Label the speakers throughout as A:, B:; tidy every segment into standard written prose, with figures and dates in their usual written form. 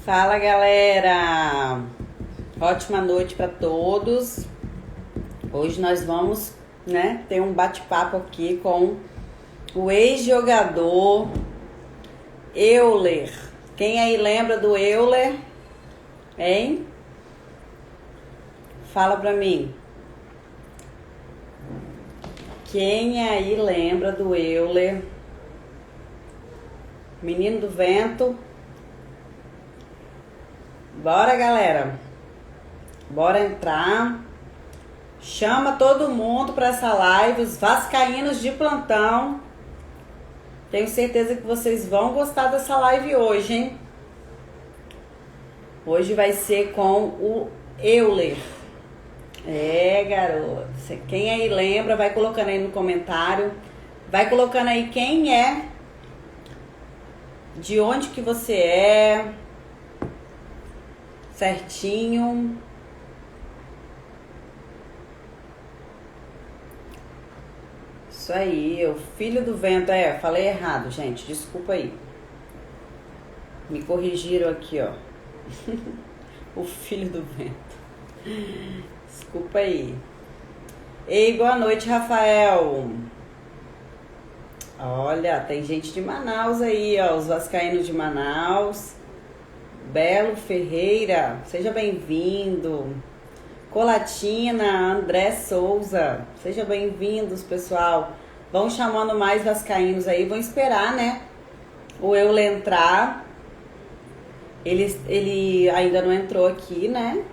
A: Fala, galera! Ótima noite para todos. Hoje nós vamos, ter um bate-papo aqui com o ex-jogador Euler. Quem aí lembra do Euler? Hein? Fala pra mim. Quem aí lembra do Euler? Menino do Vento. Bora, galera. Bora entrar. Chama todo mundo para essa live, os vascaínos de plantão. Tenho certeza que vocês vão gostar dessa live hoje, hein? Hoje vai ser com o Euler. Garoto. Quem aí lembra, vai colocando aí no comentário. Vai colocando aí quem é, de onde que você é, certinho. Isso aí, o filho do vento. Falei errado, gente, desculpa aí. Me corrigiram aqui, ó. O filho do vento. Desculpa aí. Ei, boa noite, Rafael. Olha, tem gente de Manaus aí, ó. Os vascaínos de Manaus. Belo Ferreira, seja bem-vindo. Colatina, André Souza, seja bem-vindos, pessoal. Vão chamando mais vascaínos aí, vão esperar, né? O Euler entrar. Ele ainda não entrou aqui, né?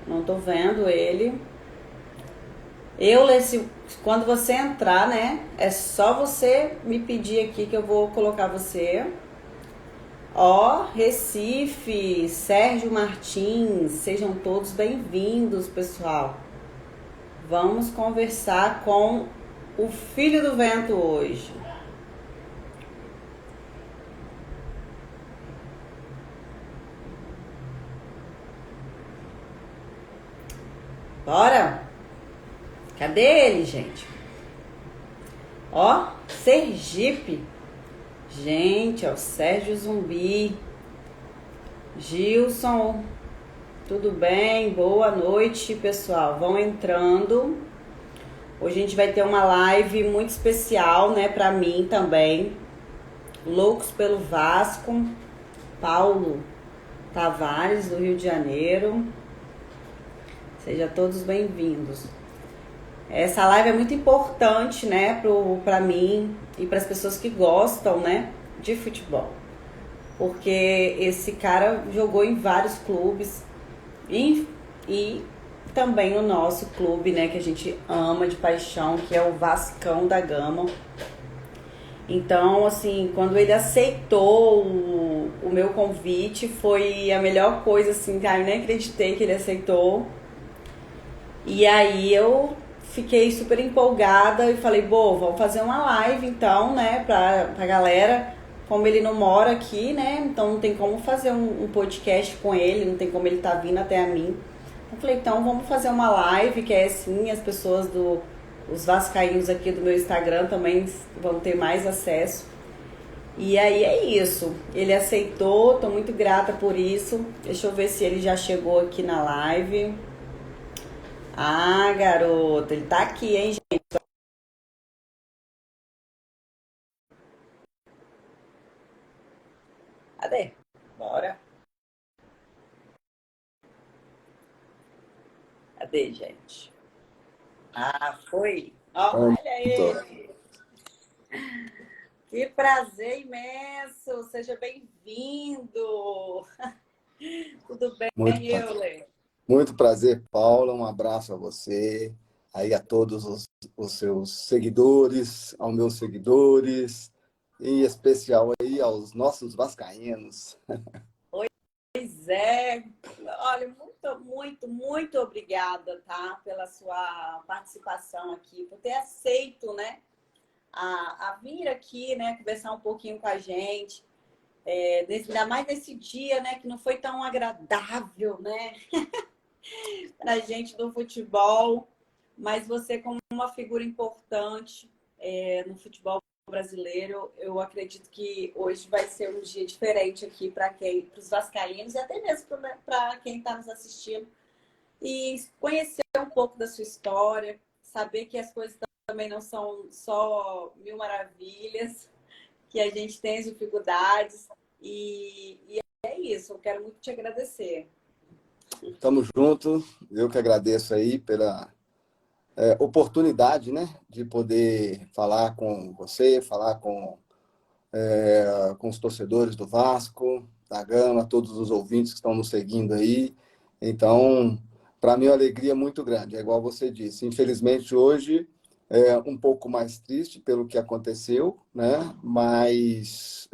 A: Não tô vendo ele. Euler, quando você entrar, né? É só você me pedir aqui que eu vou colocar você. Recife, Sérgio Martins, sejam todos bem-vindos, pessoal. Vamos conversar com o filho do vento hoje. Bora? Cadê ele, gente? Sergipe. Gente, o Sérgio Zumbi. Gilson, tudo bem? Boa noite, pessoal. Vão entrando. Hoje a gente vai ter uma live muito especial, né, pra mim também. Loucos pelo Vasco. Paulo Tavares, do Rio de Janeiro. Sejam todos bem-vindos. Essa live é muito importante, né, pra mim e para as pessoas que gostam, né, de futebol. Porque esse cara jogou em vários clubes e também no nosso clube, né, que a gente ama de paixão, que é o Vascão da Gama. Então, assim, quando ele aceitou o meu convite, foi a melhor coisa, assim, cara, eu nem acreditei que ele aceitou. E aí eu fiquei super empolgada e falei, vamos fazer uma live então, né, pra galera. Como ele não mora aqui, né, então não tem como fazer um podcast com ele, não tem como ele tá vindo até a mim. Eu falei, então vamos fazer uma live, que é assim, as pessoas os vascaínos aqui do meu Instagram também vão ter mais acesso. E aí é isso, ele aceitou, tô muito grata por isso. Deixa eu ver se ele já chegou aqui na live. Garoto, ele tá aqui, hein, gente? Cadê? Bora. Cadê, gente? Foi? Olha
B: Pronto.
A: ele! Que prazer imenso! Seja bem-vindo! Tudo bem,
B: Muito,
A: Euler?
B: muito prazer, Paula. Um abraço a você, aí a todos os seus seguidores, aos meus seguidores, em especial aí aos nossos vascaínos.
A: Pois é. Olha, muito, muito, muito obrigada, tá? Pela sua participação aqui, por ter aceito, né? A vir aqui, né? Conversar um pouquinho com a gente. Ainda mais nesse dia, né? Que não foi tão agradável, né? Pra gente do futebol. Mas você como uma figura importante no futebol brasileiro, eu acredito que hoje vai ser um dia diferente aqui para os vascaínos e até mesmo para quem está nos assistindo. E conhecer um pouco da sua história, saber que as coisas também não são só mil maravilhas, que a gente tem as dificuldades. E é isso, eu quero muito te agradecer.
B: Tamo junto. Eu que agradeço aí pela oportunidade, né, de poder falar com você, falar com os torcedores do Vasco, da Gama, todos os ouvintes que estão nos seguindo aí. Então, para mim é uma alegria muito grande, é igual você disse. Infelizmente, hoje é um pouco mais triste pelo que aconteceu, né? Mas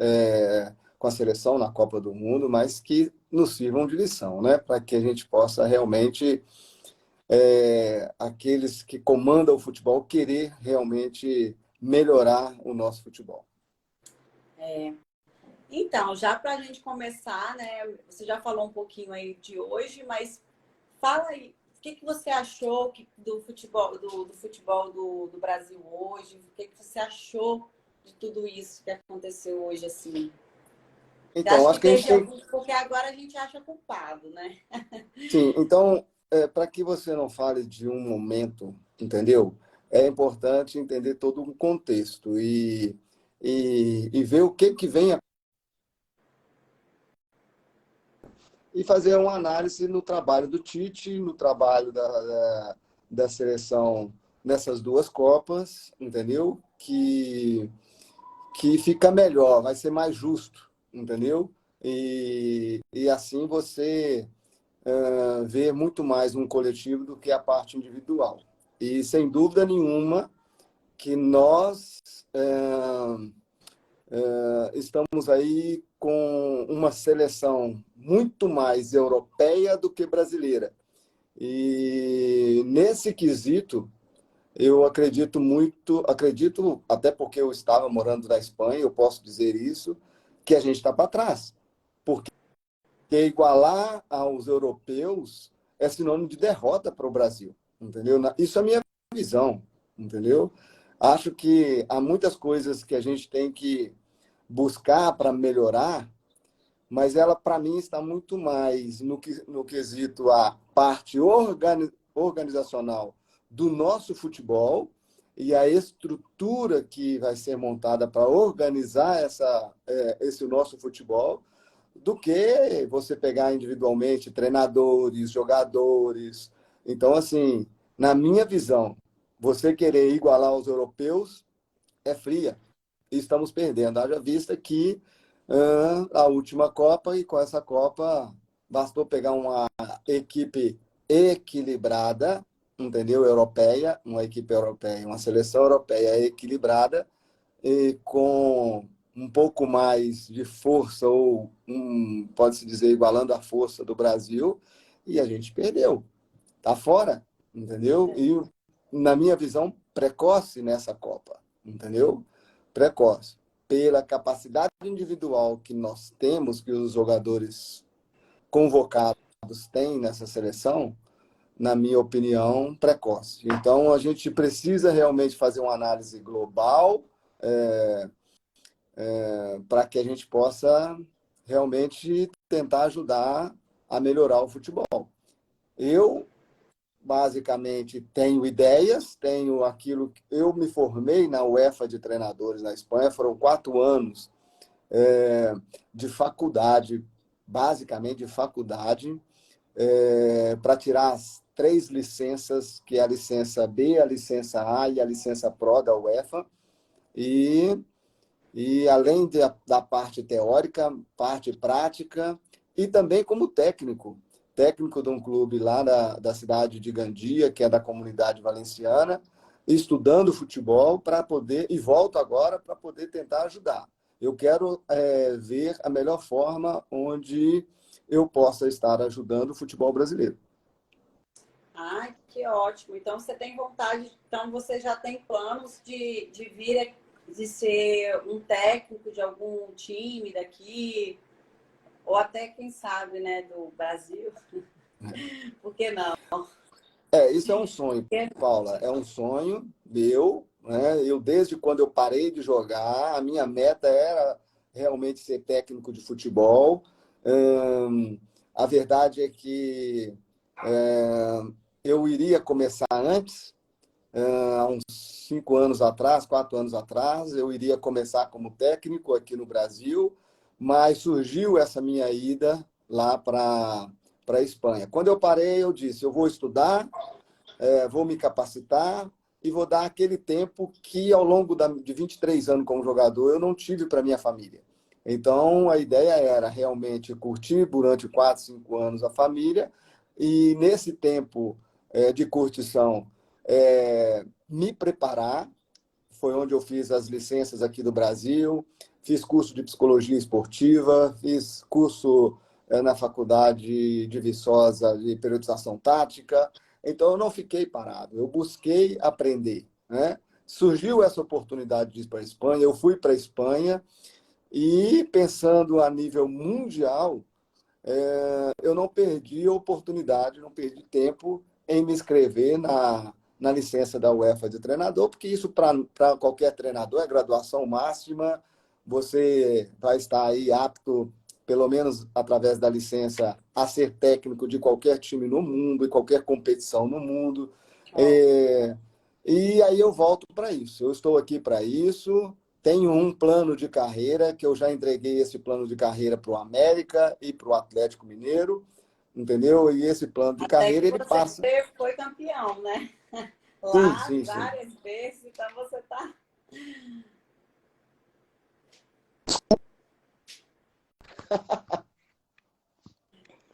B: com a seleção na Copa do Mundo, mas que nos sirvam de lição, né? Para que a gente possa realmente, aqueles que comandam o futebol, querer realmente melhorar o nosso futebol.
A: Então, já para a gente começar, né? Você já falou um pouquinho aí de hoje, mas fala aí, o que você achou do futebol do Brasil hoje? O que você achou de tudo isso que aconteceu hoje, assim? Você
B: Então,
A: acha que
B: acho que a gente
A: teve
B: tem.
A: algum... Porque agora a gente acha culpado, né?
B: Sim, então, para que você não fale de um momento, entendeu? É importante entender todo o contexto e ver o que vem e fazer uma análise no trabalho do Tite, no trabalho da seleção nessas duas Copas, entendeu? Que fica melhor, vai ser mais justo, entendeu? E assim você ver muito mais um coletivo do que a parte individual. E, sem dúvida nenhuma, que nós estamos aí com uma seleção muito mais europeia do que brasileira. E, nesse quesito, eu acredito, até porque eu estava morando na Espanha, eu posso dizer isso, que a gente está para trás. Porque igualar aos europeus é sinônimo de derrota para o Brasil, entendeu? Isso é a minha visão, entendeu? Acho que há muitas coisas que a gente tem que buscar para melhorar, mas ela, para mim, está muito mais no quesito a parte organizacional do nosso futebol e a estrutura que vai ser montada para organizar esse nosso futebol, do que você pegar individualmente treinadores, jogadores. Então, assim, na minha visão, você querer igualar os europeus é fria. E estamos perdendo. Haja vista que a última Copa, e com essa Copa bastou pegar uma equipe equilibrada, entendeu? Europeia, uma equipe europeia, uma seleção europeia equilibrada, e com um pouco mais de força, ou pode-se dizer, igualando a força do Brasil, e a gente perdeu. Está fora, entendeu? E, na minha visão, precoce nessa Copa, entendeu? Precoce. Pela capacidade individual que nós temos, que os jogadores convocados têm nessa seleção, na minha opinião, precoce. Então, a gente precisa realmente fazer uma análise global, para que a gente possa realmente tentar ajudar a melhorar o futebol. Eu, basicamente, tenho ideias, tenho aquilo que eu me formei na UEFA de treinadores na Espanha, foram 4 anos de faculdade, basicamente de faculdade, para tirar as 3 licenças, que é a licença B, a licença A e a licença Pro da UEFA, e além da parte teórica, parte prática, e também como técnico de um clube lá da cidade de Gandia, que é da comunidade valenciana, estudando futebol para poder, e volto agora para poder tentar ajudar. Eu quero ver a melhor forma onde eu possa estar ajudando o futebol brasileiro.
A: Ai, que ótimo. Então você tem vontade, então você já tem planos de vir, de ser um técnico de algum time daqui, ou até, quem sabe, né, do Brasil. Por que não?
B: Isso é um sonho, Paula. É um sonho meu, né? Eu, desde quando eu parei de jogar, a minha meta era realmente ser técnico de futebol. Hum, a verdade é que eu iria começar antes, há uns 5 anos atrás, 4 anos atrás, eu iria começar como técnico aqui no Brasil, mas surgiu essa minha ida lá para a Espanha. Quando eu parei, eu disse, eu vou estudar, vou me capacitar e vou dar aquele tempo que, ao longo de 23 anos como jogador, eu não tive para minha família. Então, a ideia era realmente curtir durante 4, 5 anos a família e, nesse tempo de curtição, me preparar. Foi onde eu fiz as licenças aqui do Brasil, fiz curso de psicologia esportiva, fiz curso na faculdade de Viçosa de periodização tática. Então, eu não fiquei parado, eu busquei aprender, né? Surgiu essa oportunidade de ir para a Espanha, eu fui para a Espanha e, pensando a nível mundial, eu não perdi a oportunidade, não perdi tempo em me inscrever na licença da UEFA de treinador, porque isso, para qualquer treinador, é graduação máxima, você vai estar aí apto, pelo menos através da licença, a ser técnico de qualquer time no mundo, e qualquer competição no mundo. É, e aí eu volto para isso. Eu estou aqui para isso. Tenho um plano de carreira, que eu já entreguei esse plano de carreira para o América e para o Atlético Mineiro, entendeu? E esse plano de
A: Até
B: carreira,
A: que
B: ele passa.
A: você foi campeão, né?
B: Sim,
A: Lá,
B: sim, sim.
A: várias vezes, então você tá.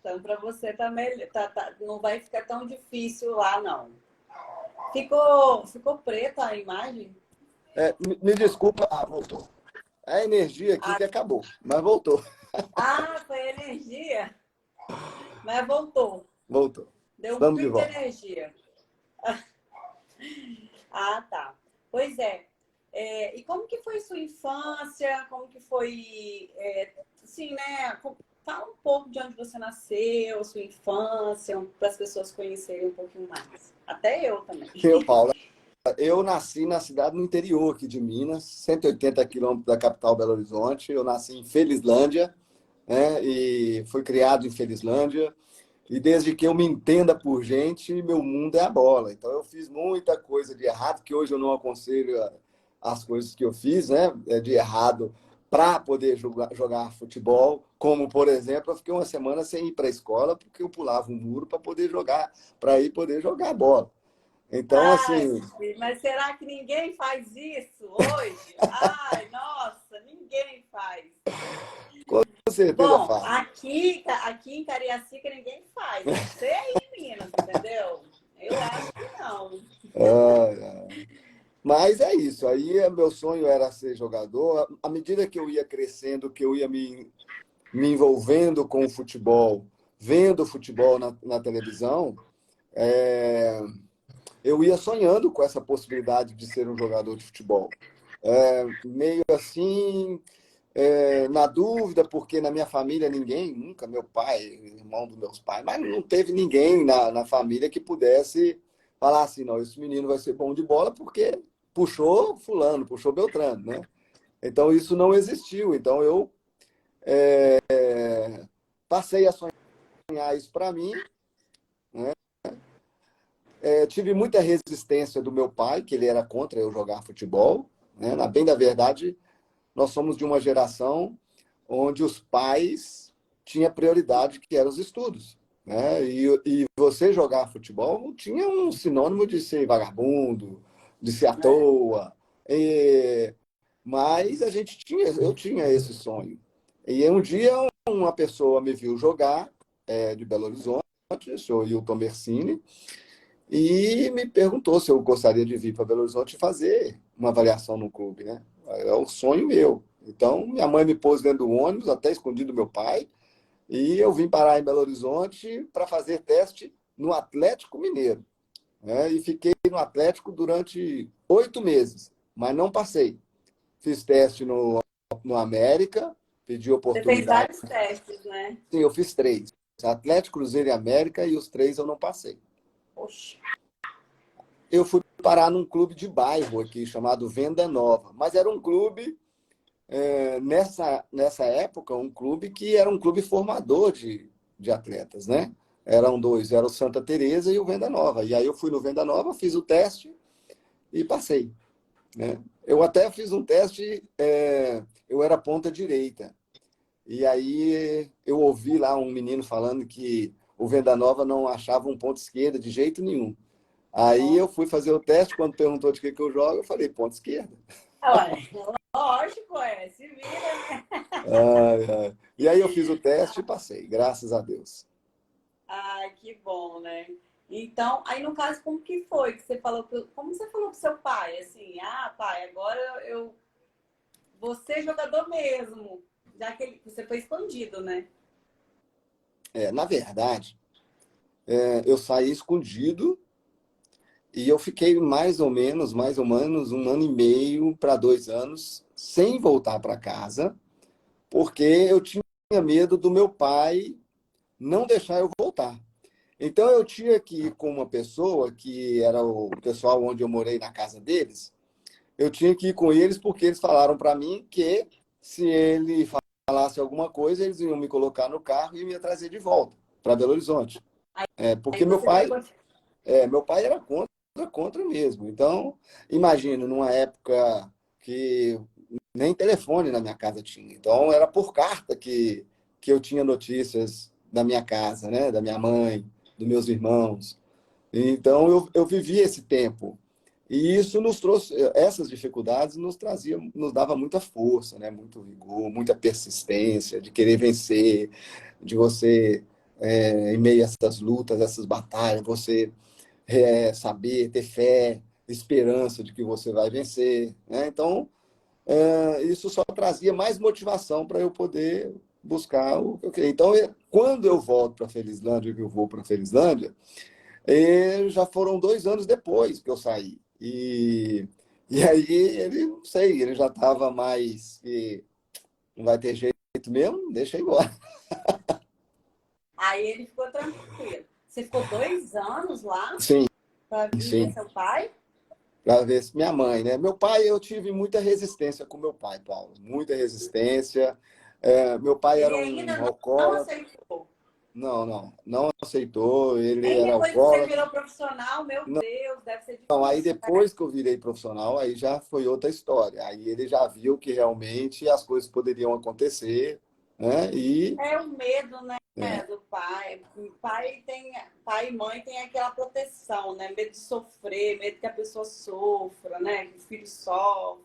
A: Então, para você também não vai ficar tão difícil lá, não. Ficou preta a imagem?
B: Me desculpa. Ah, voltou. A energia aqui
A: Ah,
B: que acabou, mas voltou.
A: foi energia, mas voltou.
B: Voltou.
A: Deu um
B: Estamos de
A: pico de
B: volta.
A: energia. Ah, tá. Pois é. E como que foi sua infância? Como que foi, assim, né? Fala um pouco de onde você nasceu, sua infância, para as pessoas conhecerem um pouquinho mais. Até eu também.
B: Eu, Paula, eu nasci na cidade no interior aqui de Minas, 180 quilômetros da capital Belo Horizonte. Eu nasci em Felizlândia, né? E fui criado em Felizlândia. E desde que eu me entenda por gente, meu mundo é a bola. Então eu fiz muita coisa de errado, que hoje eu não aconselho as coisas que eu fiz, né, de errado para poder jogar futebol. Como, por exemplo, eu fiquei uma semana sem ir para a escola porque eu pulava um muro para poder jogar, para ir poder jogar bola. Então,
A: Ai,
B: assim,
A: mas será que ninguém faz isso hoje? Ai, nossa, ninguém faz.
B: com certeza
A: Bom,
B: faz.
A: aqui em Cariacica ninguém faz. Não sei aí em Minas, entendeu? Eu acho que não.
B: Mas é isso. Aí meu sonho era ser jogador. À medida que eu ia crescendo, que eu ia me envolvendo com o futebol, vendo o futebol na televisão, é, eu ia sonhando com essa possibilidade de ser um jogador de futebol. Meio assim, na dúvida, porque na minha família ninguém, nunca, meu pai, irmão dos meus pais, mas não teve ninguém na família que pudesse falar assim, não, esse menino vai ser bom de bola porque puxou fulano, puxou Beltrano, né? Então isso não existiu. Então eu passei a sonhar isso para mim, né? Tive muita resistência do meu pai, que ele era contra eu jogar futebol, né? Na bem da verdade, nós somos de uma geração onde os pais tinham prioridade, que eram os estudos, né? E você jogar futebol tinha um sinônimo de ser vagabundo, de ser à toa. Mas eu tinha esse sonho. E um dia uma pessoa me viu jogar, de Belo Horizonte, o senhor Hilton Bersini, e me perguntou se eu gostaria de vir para Belo Horizonte e fazer uma avaliação no clube, né? É um sonho meu. Então, minha mãe me pôs dentro do ônibus, até escondido do meu pai, e eu vim parar em Belo Horizonte para fazer teste no Atlético Mineiro, né? E fiquei no Atlético durante 8 meses, mas não passei. Fiz teste no América, pedi
A: Você fez
B: oportunidade.
A: vários testes, né?
B: Sim, eu fiz 3. Atlético, Cruzeiro e América, e os 3 eu não passei.
A: Poxa.
B: eu fui parar num clube de bairro aqui, chamado Venda Nova. Mas era um clube, nessa época, um clube que era um clube formador de atletas, né? Eram dois, era o Santa Teresa e o Venda Nova. E aí eu fui no Venda Nova, fiz o teste e passei, né? Eu até fiz um teste, eu era ponta direita. E aí eu ouvi lá um menino falando que o Venda Nova não achava um ponto esquerda de jeito nenhum. Aí eu fui fazer o teste, quando perguntou de que eu jogo, eu falei, ponto esquerda.
A: Ué, lógico, se vira, né?
B: Ai, ai. E aí eu fiz o teste e passei, graças a Deus.
A: Ai, que bom, né? Então, aí no caso, como que foi que você falou, como você falou pro seu pai, assim, pai, agora eu vou ser jogador mesmo, já que você foi escondido, né?
B: Na verdade, eu saí escondido e eu fiquei mais ou menos 1 ano e meio para 2 anos sem voltar para casa, porque eu tinha medo do meu pai não deixar eu voltar. Então eu tinha que ir com uma pessoa que era o pessoal onde eu morei na casa deles. Eu tinha que ir com eles porque eles falaram para mim que se ele falasse alguma coisa, eles iam me colocar no carro e me trazer de volta para Belo Horizonte.
A: Aí
B: Porque
A: você pegou.
B: meu pai era contra mesmo. Então, imagina, numa época que nem telefone na minha casa tinha. Então, era por carta que eu tinha notícias da minha casa, né? Da minha mãe, dos meus irmãos. Então, eu vivi esse tempo. E isso nos trouxe, essas dificuldades nos dava muita força, né? Muito vigor, muita persistência, de querer vencer, de você, em meio a essas lutas, essas batalhas, você saber, ter fé, esperança de que você vai vencer, né? Então, isso só trazia mais motivação para eu poder buscar o que eu queria. Então, quando eu volto para Felizlândia, que eu vou para Felizlândia, já foram 2 anos depois que eu saí. E aí ele, não sei, ele já estava mais que não vai ter jeito mesmo, deixa eu ir embora.
A: Aí ele ficou tranquilo. Você ficou 2 anos lá
B: Sim,
A: para vir ver
B: sim.
A: seu pai?
B: Para ver se minha mãe, né? Meu pai, eu tive muita resistência com meu pai, Paulo. Muita resistência. Meu pai
A: Ele
B: era
A: ainda
B: um
A: não
B: alcoólatra.
A: aceitou.
B: Não aceitou. Ele
A: Nem
B: era
A: depois que você
B: alcoólatra.
A: virou profissional, meu Deus, deve ser
B: Não, aí
A: difícil, né?
B: depois que eu virei profissional, aí já foi outra história. Aí ele já viu que realmente as coisas poderiam acontecer, né?
A: É o medo, né,
B: É,
A: do pai. Pai e mãe tem aquela proteção, né? Medo de sofrer, medo que a pessoa sofra, né? Que o filho sofre.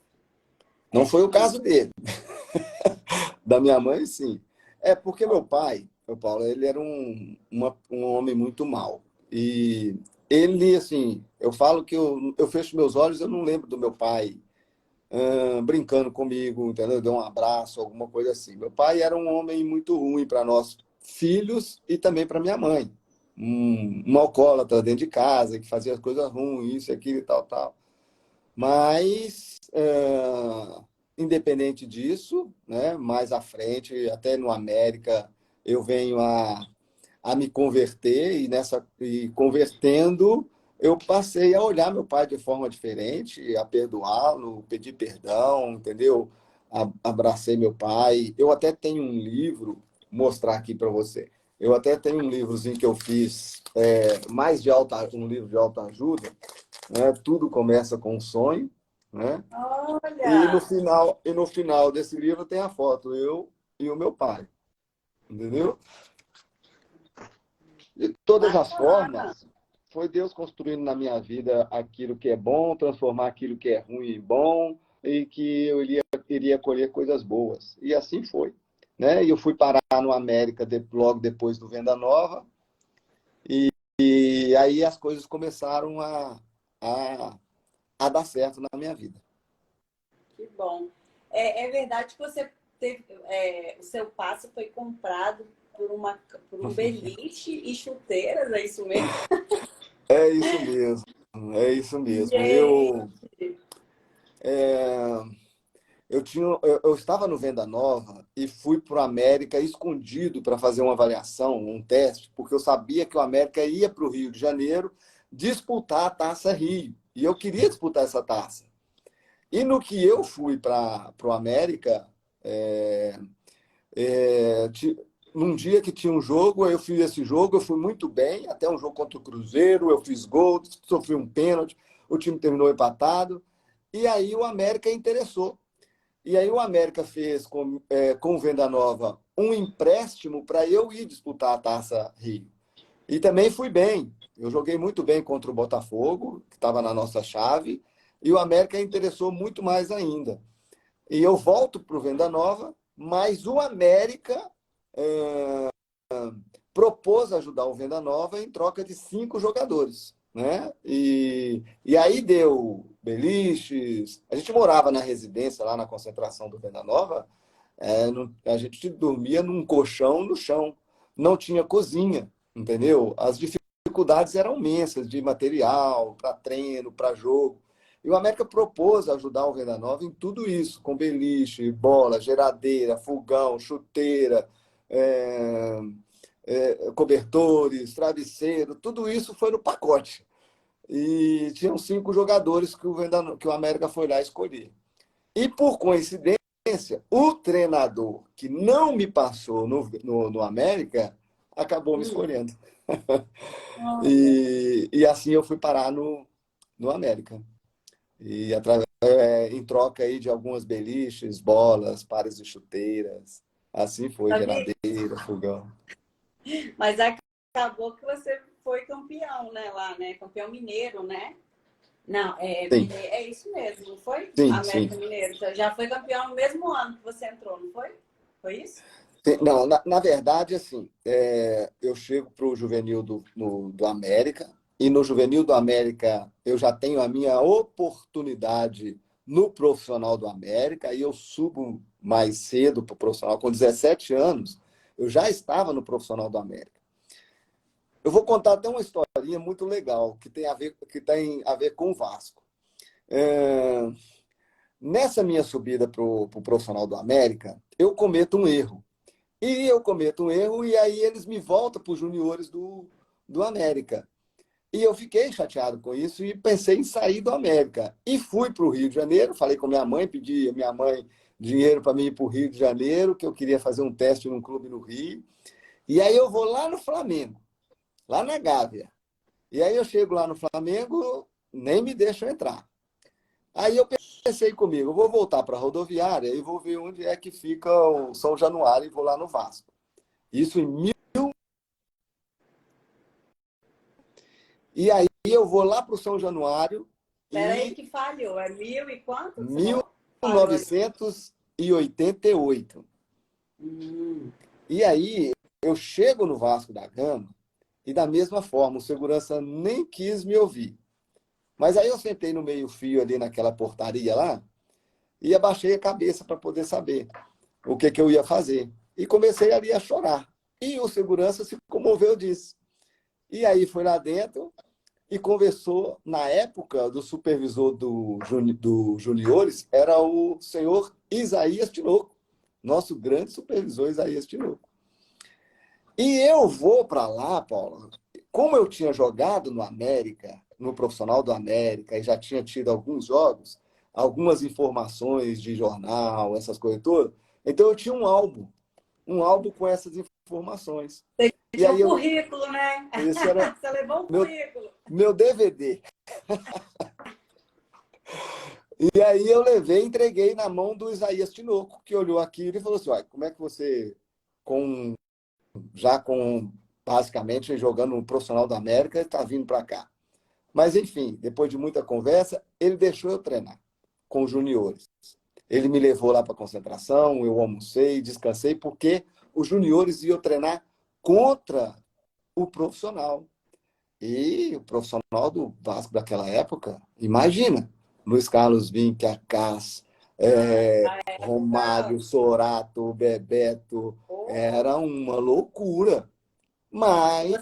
A: É
B: não foi o caso
A: difícil.
B: dele. Da minha mãe, sim. É porque meu pai, o Paulo, ele era um homem muito mau. E ele, assim, eu falo que eu fecho meus olhos, eu não lembro do meu pai brincando comigo, entendeu? Deu um abraço, alguma coisa assim. Meu pai era um homem muito ruim para nós filhos e também para minha mãe. Um alcoólatra dentro de casa, que fazia as coisas ruins, isso, aquilo e tal, tal. Mas, independente disso, né, mais à frente, até no América, eu venho a me converter e convertendo, eu passei a olhar meu pai de forma diferente, a perdoá-lo, pedir perdão, entendeu? Abracei meu pai. Eu até tenho um livro, mostrar aqui para você. Eu até tenho um livrozinho que eu fiz, um livro de autoajuda, né? Tudo começa com um sonho, né?
A: Olha,
B: E no final desse livro tem a foto, eu e o meu pai, entendeu? De todas as
A: bacana.
B: formas, foi Deus construindo na minha vida aquilo que é bom, transformar aquilo que é ruim em bom, e que eu iria colher coisas boas. E assim foi, né? E eu fui parar no América logo depois do Venda Nova, e aí as coisas começaram a, a dar certo na minha vida.
A: Que bom. É verdade que você teve, o seu passe foi comprado por um beliche e chuteiras, é isso mesmo?
B: É isso mesmo, é isso mesmo.
A: Gente,
B: É, eu estava no Venda Nova e fui para o América escondido para fazer uma avaliação, um teste, porque eu sabia que o América ia para o Rio de Janeiro disputar a Taça Rio. E eu queria disputar essa taça. E no que eu fui para o América, num dia que tinha um jogo, eu fiz esse jogo, eu fui muito bem, até um jogo contra o Cruzeiro, eu fiz gol, sofri um pênalti, o time terminou empatado, e aí o América interessou. E aí o América fez com o Venda Nova um empréstimo para eu ir disputar a Taça Rio. E também fui bem. Eu joguei muito bem contra o Botafogo, que estava na nossa chave, e o América interessou muito mais ainda. E eu volto para o Venda Nova, mas o América propôs ajudar o Venda Nova em troca de 5 jogadores. Né? E aí deu beliches. A gente morava na residência, lá na concentração do Venda Nova. A gente dormia num colchão no chão. Não tinha cozinha, entendeu? As dificuldades eram imensas de material, para treino, para jogo. E o América propôs ajudar o Venda Nova em tudo isso, com beliche, bola, geladeira, fogão, chuteira, cobertores, travesseiro, tudo isso foi no pacote. E tinham 5 jogadores que o América foi lá escolher. E, por coincidência, o treinador que não me passou no América acabou me escolhendo. E assim eu fui parar no América. E em troca aí de algumas beliches, bolas, pares de chuteiras. Assim foi, geladeira, fogão.
A: Mas acabou que você foi campeão, né, lá, né? Campeão mineiro, né? Não, é isso mesmo, não foi?
B: Sim,
A: América
B: sim.
A: Mineiro. Você já foi campeão no mesmo ano que você entrou, não foi? Foi isso?
B: Não, na verdade, assim, eu chego para o juvenil do América, e no juvenil do América eu já tenho a minha oportunidade no profissional do América, e eu subo mais cedo para o profissional. Com 17 anos, eu já estava no profissional do América. Eu vou contar até uma historinha muito legal, que tem a ver com o Vasco. Nessa minha subida para o profissional do América, eu cometo um erro. E aí eles me voltam para os juniores do América. E eu fiquei chateado com isso e pensei em sair do América. E fui para o Rio de Janeiro, falei com minha mãe, pedi a minha mãe dinheiro para mim ir para o Rio de Janeiro, que eu queria fazer um teste num clube no Rio. E aí eu vou lá no Flamengo, lá na Gávea. E aí eu chego lá no Flamengo, nem me deixam entrar. Aí eu pensei comigo, eu vou voltar para a rodoviária e vou ver onde é que fica o São Januário e vou lá no Vasco. Isso em E aí eu vou lá para o São Januário
A: Peraí que falhou. É 1000 e quanto?
B: 1988. E aí eu chego no Vasco da Gama e da mesma forma, o segurança nem quis me ouvir. Mas aí eu sentei no meio-fio ali naquela portaria lá e abaixei a cabeça para poder saber o que eu ia fazer. E comecei ali a chorar. E o segurança se comoveu disso. E aí foi lá dentro e conversou, na época, do supervisor do Juniores, era o senhor Isaías Tinoco, nosso grande supervisor Isaías Tinoco. E eu vou para lá, Paula, como eu tinha jogado no América, no profissional do América, e já tinha tido alguns jogos, algumas informações de jornal, essas coisas todas, então eu tinha um álbum com essas informações.
A: E aí currículo, né?
B: Esse era
A: você levou um currículo.
B: Meu DVD. E aí eu levei e entreguei na mão do Isaías Tinoco, que olhou aquilo e falou assim, como é que você, basicamente jogando no profissional da América, está vindo para cá? Mas, enfim, depois de muita conversa, ele deixou eu treinar com os juniores. Ele me levou lá para a concentração, eu almocei, descansei, porque os juniores iam treinar contra o profissional. E o profissional do Vasco daquela época, imagina, Luiz Carlos Vinck, Acás, Romário, Sorato, Bebeto, era uma loucura. Mas...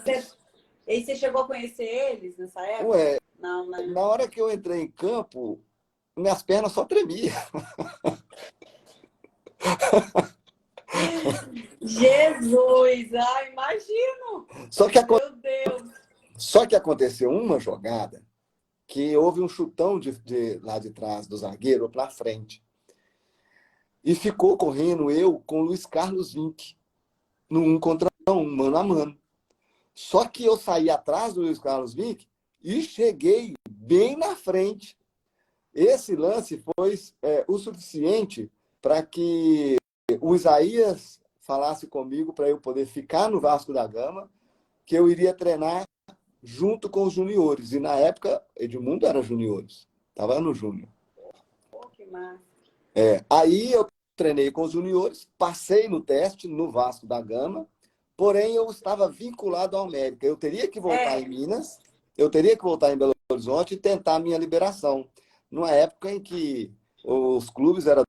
A: E você chegou a conhecer eles nessa época? Não, né?
B: Na hora que eu entrei em campo, minhas pernas só tremiam.
A: Jesus! Imagino!
B: Só que
A: Meu Deus!
B: Só que aconteceu uma jogada que houve um chutão lá de trás do zagueiro para frente. E ficou correndo eu com o Luiz Carlos Vinck, no 1 contra 1, mano a mano. Só que eu saí atrás do Luiz Carlos Vinck e cheguei bem na frente. Esse lance foi o suficiente para que o Isaías falasse comigo para eu poder ficar no Vasco da Gama, que eu iria treinar junto com os juniores. E na época, Edmundo era juniores. Estava no júnior.
A: Pô, que massa.
B: Aí eu treinei com os juniores, passei no teste no Vasco da Gama, porém eu estava vinculado ao América. Eu teria que voltar em Minas, eu teria que voltar em Belo Horizonte e tentar a minha liberação. Numa época em que os clubes eram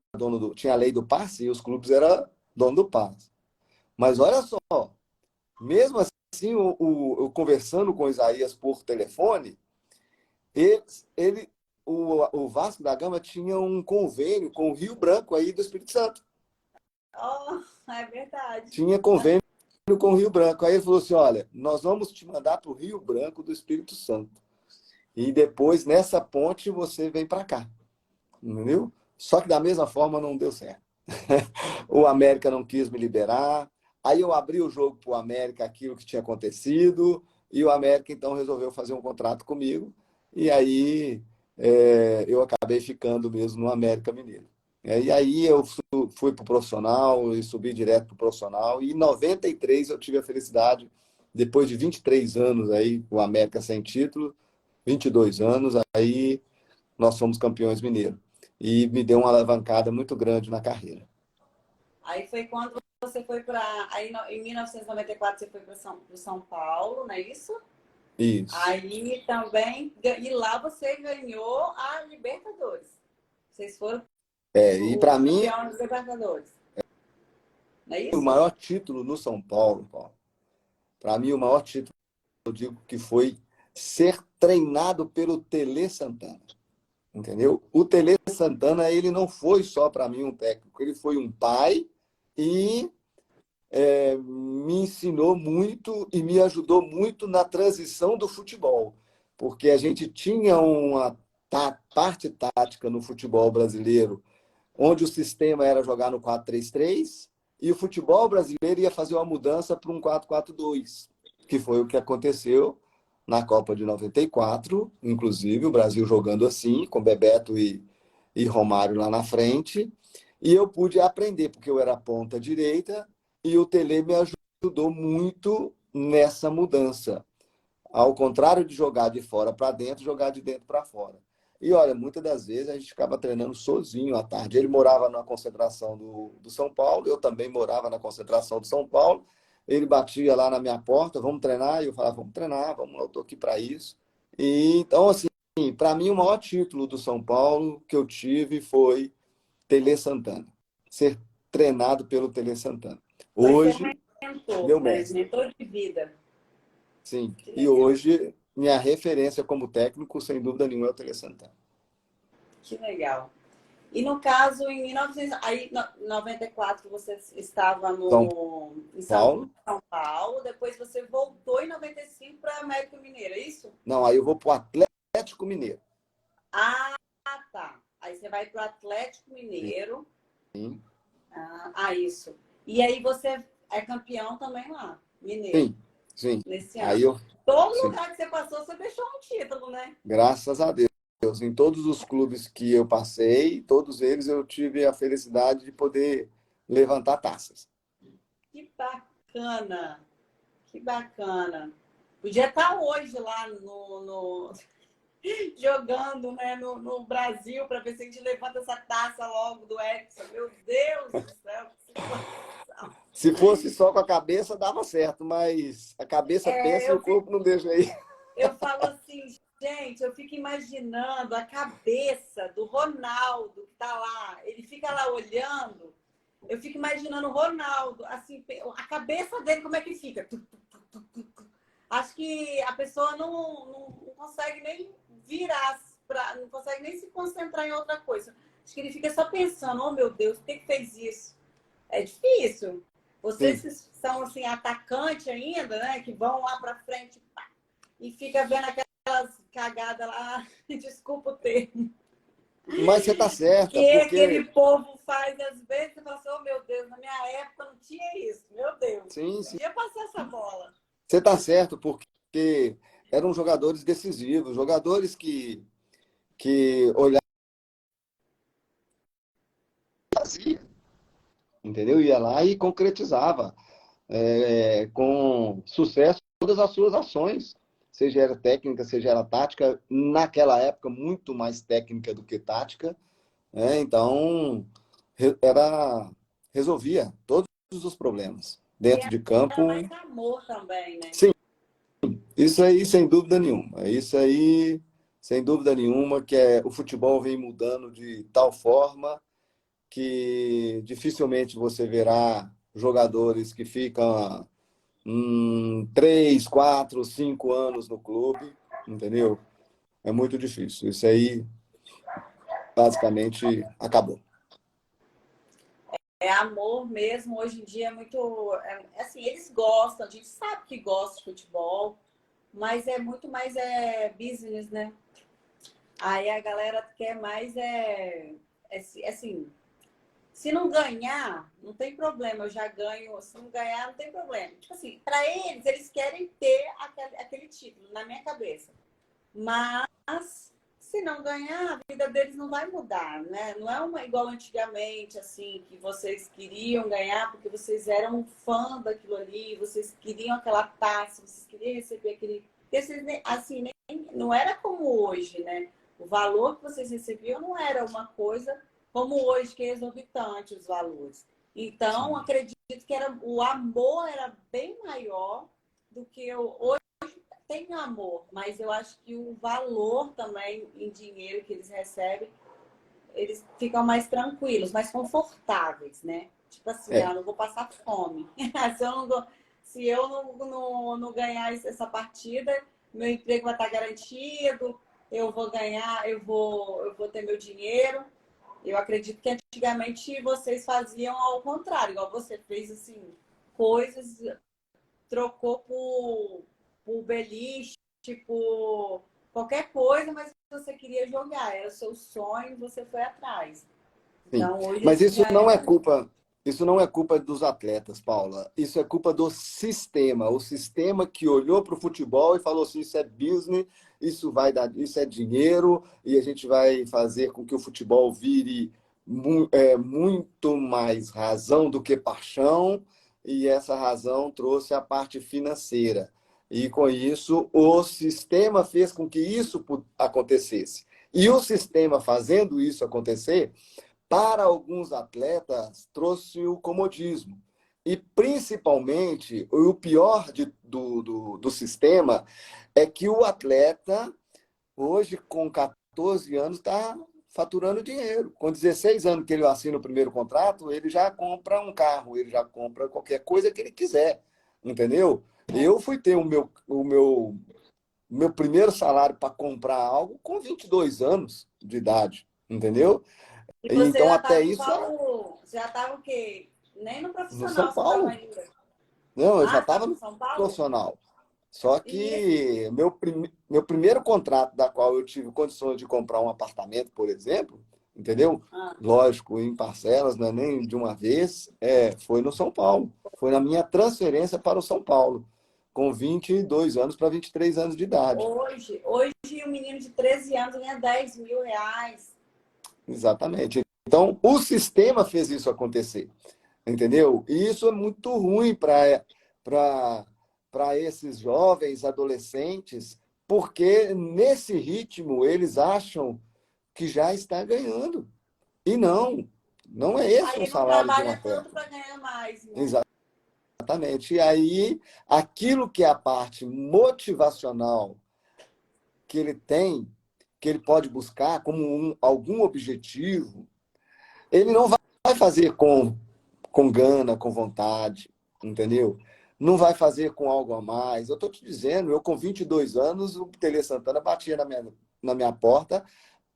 B: tinha a lei do passe e os clubes eram dono do passe. Mas olha só, mesmo assim, eu conversando com o Isaías por telefone, o Vasco da Gama tinha um convênio com o Rio Branco aí do Espírito Santo.
A: Oh, é verdade.
B: Tinha convênio com o Rio Branco. Aí ele falou assim, olha, nós vamos te mandar para o Rio Branco do Espírito Santo. E depois, nessa ponte, você vem para cá. Entendeu? Só que da mesma forma não deu certo. O América não quis me liberar. Aí eu abri o jogo para o América, aquilo que tinha acontecido, e o América então resolveu fazer um contrato comigo. E aí eu acabei ficando mesmo no América Mineiro. E aí eu fui para o profissional e subi direto para o profissional. E em 93 eu tive a felicidade, depois de 23 anos aí, o América sem título, 22 anos, aí nós fomos campeões mineiros. E me deu uma alavancada muito grande na carreira.
A: Aí foi quando você foi para... Aí em 1994 você foi para São Paulo, não é isso?
B: Isso.
A: Aí também... E lá você ganhou a Libertadores. Vocês foram
B: e para mim,
A: campeões Libertadores. Não é isso?
B: o maior título no São Paulo, para mim o maior título, eu digo que foi ser treinado pelo Tele Santana. Entendeu? O Tele Santana, ele não foi só para mim um técnico, ele foi um pai e me ensinou muito e me ajudou muito na transição do futebol, porque a gente tinha uma parte tática no futebol brasileiro, onde o sistema era jogar no 4-3-3 e o futebol brasileiro ia fazer uma mudança para um 4-4-2, que foi o que aconteceu na Copa de 94, inclusive o Brasil jogando assim, com Bebeto e Romário lá na frente, e eu pude aprender, porque eu era ponta direita, e o Tele me ajudou muito nessa mudança. Ao contrário de jogar de fora para dentro, jogar de dentro para fora. E olha, muitas das vezes a gente ficava treinando sozinho à tarde. Ele morava na concentração do São Paulo, eu também morava na concentração do São Paulo. Ele batia lá na minha porta, vamos treinar? E eu falava, vamos treinar, vamos, eu estou aqui para isso. E, então, assim, para mim, o maior título do São Paulo que eu tive foi Tele Santana. Ser treinado pelo Tele Santana. Hoje, meu mestre.
A: Mentor de vida.
B: Sim, e hoje minha referência como técnico, sem dúvida nenhuma, é o Tele Santana.
A: Que legal. E no caso, em 1994, você estava em São Paulo, depois você voltou em 95 para América Mineiro, é isso?
B: Não, aí eu vou para o Atlético Mineiro.
A: Ah, tá. Aí você vai para o Atlético Mineiro.
B: Sim.
A: Isso. E aí você é campeão também lá, Mineiro.
B: Sim.
A: Nesse ano.
B: Aí
A: Todo lugar que você passou, você deixou um título, né?
B: Graças a Deus. Em todos os clubes que eu passei, todos eles eu tive a felicidade de poder levantar taças.
A: Que bacana! Que bacana! Podia estar hoje lá jogando, né, no Brasil para ver se a gente levanta essa taça logo do Edson. Meu Deus do céu, que situação!
B: Se fosse só com a cabeça, dava certo, mas a cabeça pensa e o corpo não deixa aí.
A: Eu falo assim, gente, eu fico imaginando a cabeça do Ronaldo que tá lá. Ele fica lá olhando. Eu fico imaginando o Ronaldo, assim, a cabeça dele, como é que fica? Acho que a pessoa não consegue nem virar, não consegue nem se concentrar em outra coisa. Acho que ele fica só pensando, oh meu Deus, por que fez isso? É difícil. Vocês que são assim, atacante ainda, né? Que vão lá para frente, pá, e fica vendo aquelas cagadas lá, desculpa o termo,
B: Mas você está certa,
A: que aquele
B: porque
A: povo faz às vezes, você fala assim, oh meu Deus, na minha época não tinha isso, meu Deus,
B: sim, sim,
A: podia passar essa bola.
B: você está certo, porque eram jogadores decisivos, jogadores que olhavam, entendeu? Ia lá e concretizava com sucesso todas as suas ações, seja era técnica, seja era tática, naquela época muito mais técnica do que tática, né? Então resolvia todos os problemas
A: E
B: dentro de
A: era
B: campo.
A: mais amor também, né?
B: Sim, isso aí sem dúvida nenhuma. É isso aí sem dúvida nenhuma que o futebol vem mudando de tal forma que dificilmente você verá jogadores que ficam 3, 4, 5 anos no clube, entendeu? É muito difícil. Isso aí basicamente acabou.
A: É amor mesmo, hoje em dia é muito. Assim, eles gostam, a gente sabe que gosta de futebol, mas é muito mais business, né? Aí a galera quer mais assim, se não ganhar, não tem problema, eu já ganho. Se não ganhar, não tem problema. Tipo assim, para eles querem ter aquele título na minha cabeça. Mas se não ganhar, a vida deles não vai mudar, né? Não é igual antigamente, assim, que vocês queriam ganhar porque vocês eram um fã daquilo ali, vocês queriam aquela taça, vocês queriam receber aquele. Porque vocês, assim, não era como hoje, né? O valor que vocês recebiam não era uma coisa como hoje, que é exorbitante os valores. Então,
B: Sim.
A: acredito que o amor era bem maior do que hoje tem amor, mas eu acho que o valor também em dinheiro que eles recebem, eles ficam mais tranquilos, mais confortáveis, né? Tipo assim,
B: É,
A: eu não vou passar fome. Se eu não ganhar essa partida, meu emprego vai estar garantido, eu vou ganhar, eu vou ter meu dinheiro. Eu acredito que antigamente vocês faziam ao contrário, igual você fez assim, coisas, trocou por beliche, tipo, qualquer coisa, mas você queria jogar, era o seu sonho, você foi atrás.
B: sim.
A: Então, hoje
B: Mas
A: isso já é uma.
B: isso não é culpa dos atletas, Paula. Isso é culpa do sistema. O sistema que olhou para o futebol e falou assim: isso é business, isso vai dar, isso é dinheiro, e a gente vai fazer com que o futebol vire muito mais razão do que paixão, e essa razão trouxe a parte financeira. E com isso, o sistema fez com que isso acontecesse. E o sistema fazendo isso acontecer, para alguns atletas, trouxe o comodismo. E, principalmente, o pior do sistema é que o atleta, hoje, com 14 anos, está faturando dinheiro. Com 16 anos que ele assina o primeiro contrato, ele já compra um carro, ele já compra qualquer coisa que ele quiser, entendeu? Eu fui ter o meu primeiro salário para comprar algo com 22 anos de idade, entendeu?
A: E
B: E
A: você
B: então,
A: já
B: até
A: estava em
B: isso era
A: qual. Você já estava o quê? Nem no
B: no São
A: profissional você estava
B: Paulo.
A: ainda.
B: Não, eu já
A: Ah,
B: estava
A: estava no
B: no
A: São Paulo?
B: profissional. Só
A: E esse.
B: que meu primeiro contrato, da qual eu tive condições de comprar um apartamento, por exemplo, entendeu?
A: Ah,
B: Lógico, em parcelas, não é nem de uma vez, foi no São Paulo. Foi na minha transferência para o São Paulo, com 22 anos para 23 anos de idade.
A: hoje um menino de 13 anos ganha R$ 10.000.
B: Exatamente. Então, o sistema fez isso acontecer. Entendeu? E isso é muito ruim para esses jovens adolescentes, porque nesse ritmo eles acham que já está ganhando. E não é esse
A: Aí
B: um
A: não
B: salário de um
A: trabalha tanto
B: atleta.
A: para ganhar mais, né?
B: Exatamente. E aí, aquilo que é a parte motivacional que ele tem, que ele pode buscar como algum objetivo, ele não vai fazer com gana, com vontade, entendeu? Não vai fazer com algo a mais. Eu estou te dizendo, eu com 22 anos, o Tele Santana batia na minha porta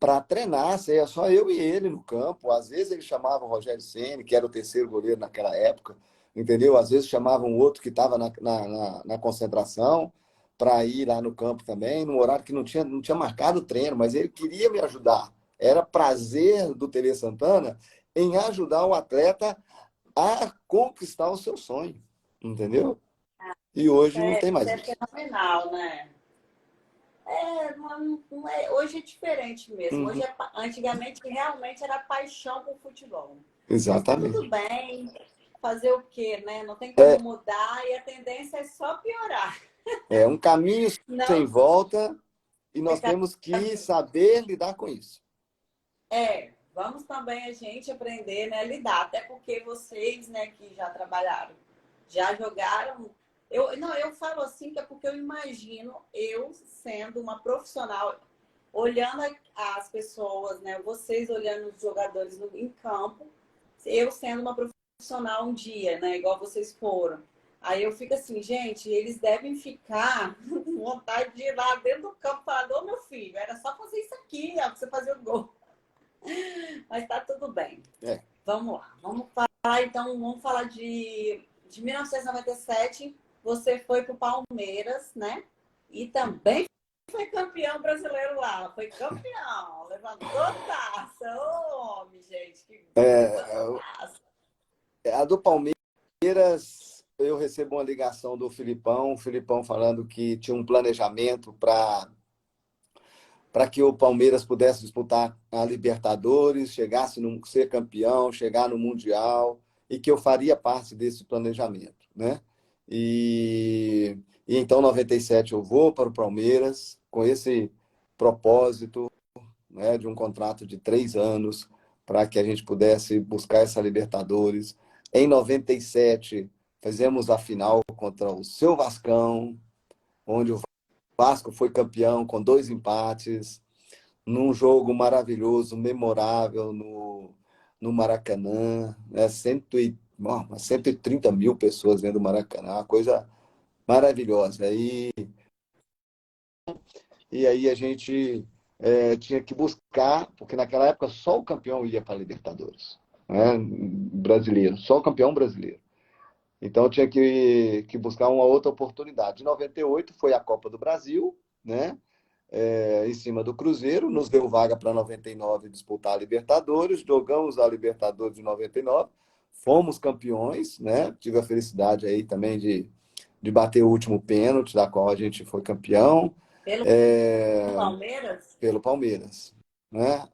B: para treinar, seria só eu e ele no campo. Às vezes ele chamava o Rogério Ceni, que era o terceiro goleiro naquela época, entendeu? Às vezes chamava um outro que estava na concentração, para ir lá no campo também, num horário que não tinha marcado o treino, mas ele queria me ajudar. Era prazer do Tele Santana em ajudar o atleta a conquistar o seu sonho, entendeu? E hoje não tem
A: Isso
B: mais
A: é
B: isso.
A: fenomenal, né? Hoje é diferente mesmo.
B: Uhum,
A: Antigamente realmente era paixão por futebol. Mas tá tudo
B: exatamente.
A: bem. Fazer o quê, né? Não tem como
B: É,
A: mudar e a tendência é só piorar.
B: é um caminho sem
A: Não,
B: volta e
A: é
B: nós temos que saber lidar com isso.
A: vamos também a gente aprender, né, a lidar, até porque vocês, né, que já trabalharam, já jogaram. Eu falo assim que é porque eu imagino eu sendo uma profissional, olhando as pessoas, né, vocês olhando os jogadores em campo, eu sendo uma profissional um dia, né, igual vocês foram. Aí eu fico assim, gente, eles devem ficar com vontade de ir lá dentro do campo e falar, ô meu filho, era só fazer isso aqui, ó, pra você fazer o gol. Mas tá tudo bem.
B: É.
A: Vamos lá. Vamos falar, então, vamos falar de 1997. Você foi pro Palmeiras, né? E também foi campeão brasileiro lá. Foi campeão. Levantou taça. Ô, homem, gente. Que levantou taça.
B: A do Palmeiras, eu recebo uma ligação do Filipão, o Filipão falando que tinha um planejamento para que o Palmeiras pudesse disputar a Libertadores, chegasse no ser campeão, chegar no Mundial, e que eu faria parte desse planejamento, né? E então, em 97, eu vou para o Palmeiras com esse propósito, né, de um contrato de 3 anos para que a gente pudesse buscar essa Libertadores. Em 97, fizemos a final contra o seu Vascão, onde o Vasco foi campeão com 2 empates, num jogo maravilhoso, memorável no Maracanã, né? 130 mil pessoas dentro do Maracanã, uma coisa maravilhosa. E aí a gente tinha que buscar, porque naquela época só o campeão ia para a Libertadores, né? Brasileiro, só o campeão brasileiro. Então eu tinha que buscar uma outra oportunidade. Em 98 foi a Copa do Brasil, né? Em cima do Cruzeiro, nos deu vaga para 99 disputar a Libertadores, jogamos a Libertadores de 99, fomos campeões, né? Tive a felicidade aí também de bater o último pênalti, da qual a gente foi campeão.
A: Pelo
B: É,
A: Palmeiras?
B: pelo Palmeiras, né?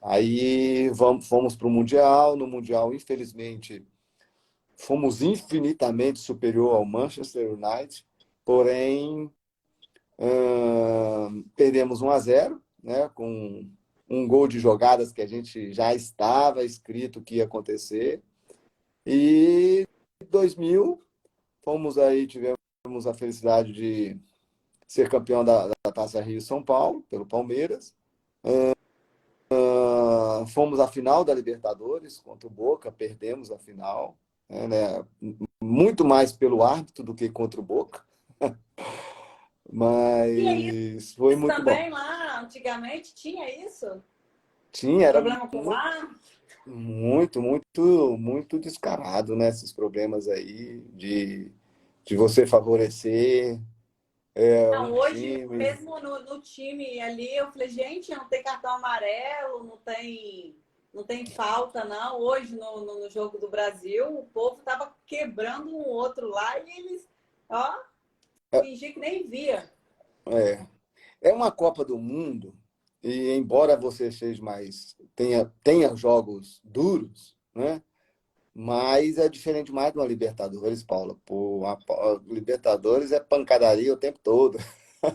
B: Aí fomos para o Mundial. No Mundial, infelizmente, fomos infinitamente superior ao Manchester United, porém perdemos 1-0, né? Com um gol de jogadas que a gente já estava escrito que ia acontecer. E em 2000 tivemos a felicidade de ser campeão da Taça Rio São Paulo pelo Palmeiras. Fomos à final da Libertadores contra o Boca, perdemos a final, né? Muito mais pelo árbitro do que contra o Boca,
A: Tinha isso
B: mas foi muito bom.
A: também lá, antigamente tinha isso?
B: Tinha, era
A: Problema com o
B: muito,
A: ar?
B: muito, muito, muito descarado, né? Esses problemas aí de você favorecer
A: Não,
B: um
A: hoje,
B: time.
A: mesmo no time ali, eu falei, gente, não tem cartão amarelo, não tem falta, não. Hoje, no jogo do Brasil, o povo tava quebrando um outro lá e eles, ó, fingi que nem via.
B: É, é uma Copa do Mundo, e embora você seja tenha jogos duros, né? Mas é diferente mais de uma Libertadores, Paula. Pô, a Libertadores é pancadaria o tempo todo.
A: É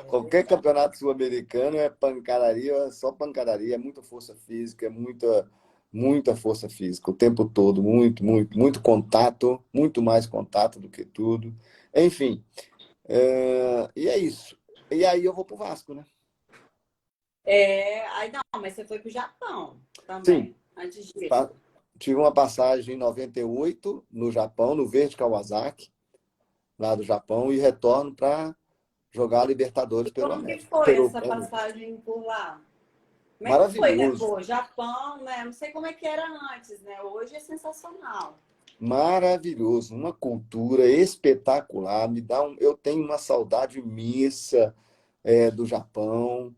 B: Qualquer
A: verdade.
B: campeonato sul-americano é pancadaria, é só pancadaria, é muita força física, é muita força física o tempo todo, muito, muito, muito contato, muito mais contato do que tudo. Enfim, e é isso. E aí eu vou pro Vasco, né?
A: Aí não, mas você foi pro Japão
B: Sim,
A: também, antes disso.
B: pa- tive uma passagem em 98 no Japão, no Verde Kawasaki, lá do Japão, e retorno para jogar a Libertadores
A: E
B: pelo
A: como que
B: América.
A: foi
B: Pelo
A: essa passagem por lá? Como é que foi, né?
B: Maravilhoso.
A: Pô, Japão, né? Não sei como é que era antes, né? Hoje é sensacional.
B: Maravilhoso, uma cultura espetacular. Eu tenho uma saudade imensa do Japão.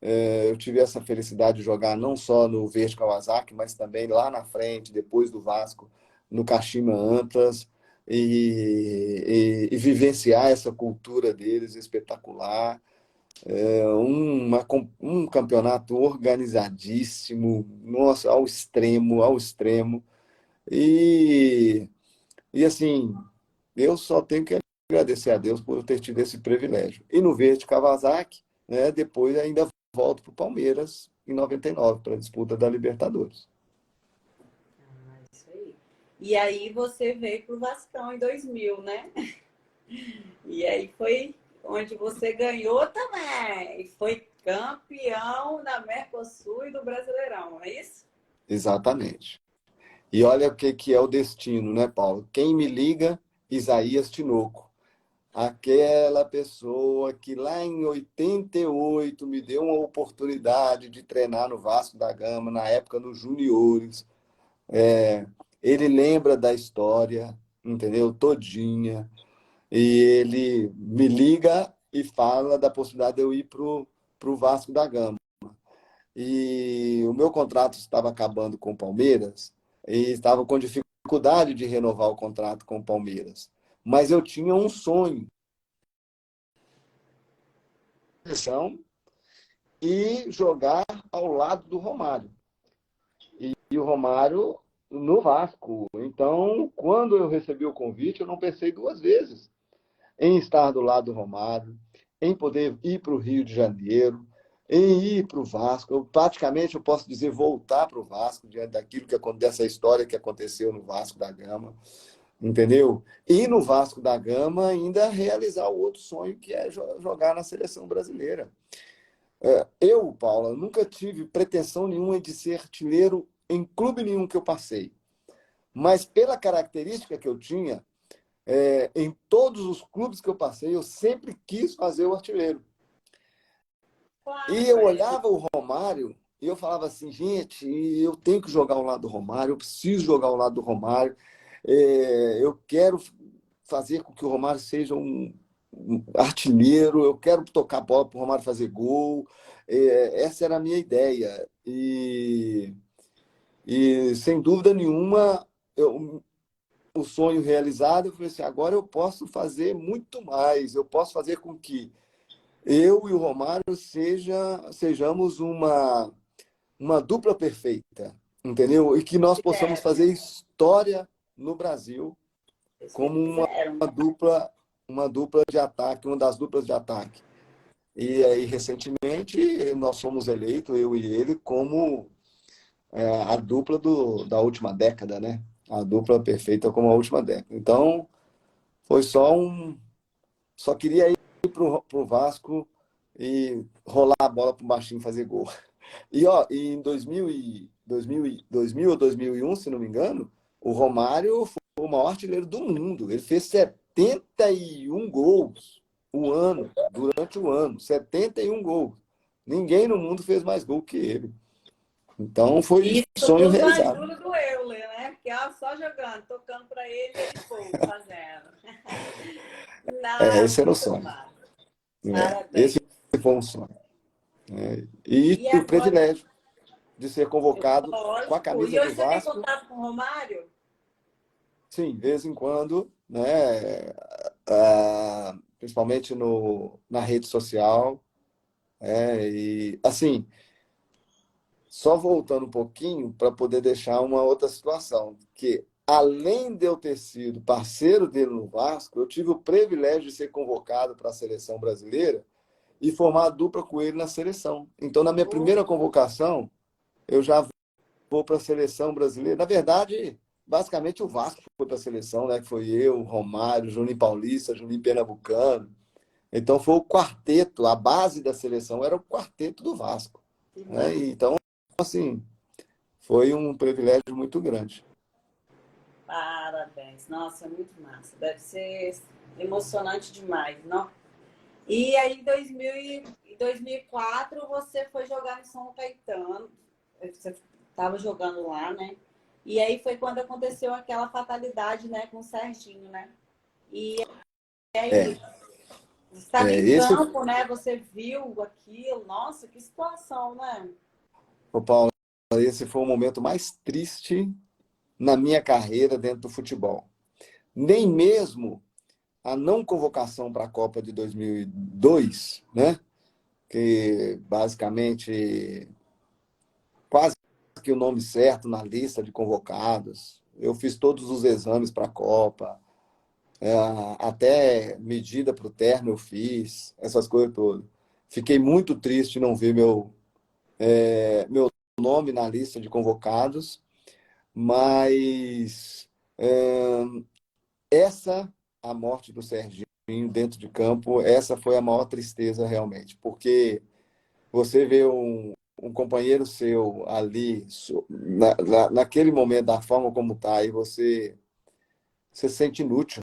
B: Eu tive essa felicidade de jogar não só no Verde Kawasaki, mas também lá na frente, depois do Vasco, no Kashima Antlers, e vivenciar essa cultura deles espetacular. Um campeonato organizadíssimo, nossa, ao extremo, ao extremo. E, e assim, eu só tenho que agradecer a Deus por ter tido esse privilégio. E no Verde Kawasaki, né, depois ainda volto para o Palmeiras em 99 para a disputa da Libertadores.
A: Isso aí. E aí você veio pro Vascão em 2000, né? E aí foi onde você ganhou também. Foi campeão da Mercosul e do Brasileirão, não é isso?
B: Exatamente. E olha o que é o destino, né, Paulo? Quem me liga? Isaías Tinoco. Aquela pessoa que lá em 88 me deu uma oportunidade de treinar no Vasco da Gama, na época nos juniores. Ele lembra da história, entendeu? Todinha. E ele me liga e fala da possibilidade de eu ir para o Vasco da Gama. E o meu contrato estava acabando com o Palmeiras e estava com dificuldade de renovar o contrato com o Palmeiras. Mas eu tinha um sonho e jogar ao lado do Romário. E o Romário no Vasco. Então, quando eu recebi o convite, eu não pensei duas vezes em estar do lado do Romário, em poder ir para o Rio de Janeiro, em ir para o Vasco. Praticamente, eu posso dizer, voltar para o Vasco, diante daquilo dessa história que aconteceu no Vasco da Gama, entendeu? E no Vasco da Gama ainda realizar o outro sonho, que é jogar na seleção brasileira. Eu, Paula, nunca tive pretensão nenhuma de ser artilheiro em clube nenhum que eu passei. Mas pela característica que eu tinha, em todos os clubes que eu passei, eu sempre quis fazer o artilheiro. E
A: Claro,
B: eu olhava o Romário e eu falava assim, gente, eu tenho que jogar ao lado do Romário, eu preciso jogar ao lado do Romário, eu quero fazer com que o Romário seja um artilheiro, eu quero tocar a bola para o Romário fazer gol. Essa era a minha ideia. E sem dúvida nenhuma, o sonho realizado, eu falei assim, agora eu posso fazer muito mais, eu posso fazer com que eu e o Romário sejamos uma dupla perfeita, entendeu? E que nós possamos
A: fizeram,
B: fazer história no Brasil
A: vocês
B: como
A: fizeram.
B: uma dupla de ataque, uma das duplas de ataque. E aí, recentemente, nós fomos eleitos, eu e ele, como a dupla da última década, né? A dupla perfeita como a última década. Então, foi só queria ir pro Vasco e rolar a bola pro baixinho fazer gol. E em 2000 ou 2001, se não me engano, o Romário foi o maior artilheiro do mundo. Ele fez 71 gols durante o ano. 71 gols. Ninguém no mundo fez mais gol que ele. Então foi
A: Isso
B: sonho
A: tudo na
B: realizado.
A: ajuda do Euler, né? Porque só jogando, tocando para ele, ele pô, fazendo.
B: Esse era o
A: Muito
B: sonho.
A: massa.
B: Esse
A: Parabéns.
B: foi um sonho. E
A: E
B: o
A: agora,
B: privilégio de ser convocado com a
A: lógico, e
B: camisa do
A: hoje você tem
B: Vasco.
A: contato com o Romário?
B: Sim, de vez em quando, né? Principalmente na rede social. E assim, só voltando um pouquinho para poder deixar uma outra situação, que além de eu ter sido parceiro dele no Vasco, eu tive o privilégio de ser convocado para a seleção brasileira e formar a dupla com ele na seleção. Então, na minha
A: Oh,
B: primeira convocação, eu já vou para a seleção brasileira. Na verdade, basicamente o Vasco foi para a seleção, né? Que foi eu, Romário, Juninho Paulista, Juninho Pernambucano. Então foi o quarteto, a base da seleção era o quarteto do Vasco,
A: que
B: né?
A: massa.
B: Então, assim, foi um privilégio muito grande.
A: Parabéns. Nossa, é muito massa. Deve ser emocionante demais, não? E aí, em 2004, você foi jogar no São Caetano. Você estava jogando lá, né? E aí foi quando aconteceu aquela fatalidade, né, com o Serginho, né? E
B: É,
A: aí, você estava em
B: esse,
A: campo, né? Você viu aquilo. Nossa, que situação, né?
B: ô Paulo, esse foi o momento mais triste na minha carreira dentro do futebol. Nem mesmo a não convocação para a Copa de 2002, né? Que basicamente quase que o nome certo na lista de convocados. Eu fiz todos os exames para a Copa, até medida para o terno eu fiz, essas coisas todas. Fiquei muito triste não ver meu nome na lista de convocados, mas essa, a morte do Serginho dentro de campo, essa foi a maior tristeza realmente, porque você vê um companheiro seu ali, naquele momento, da forma como está, e você se sente inútil,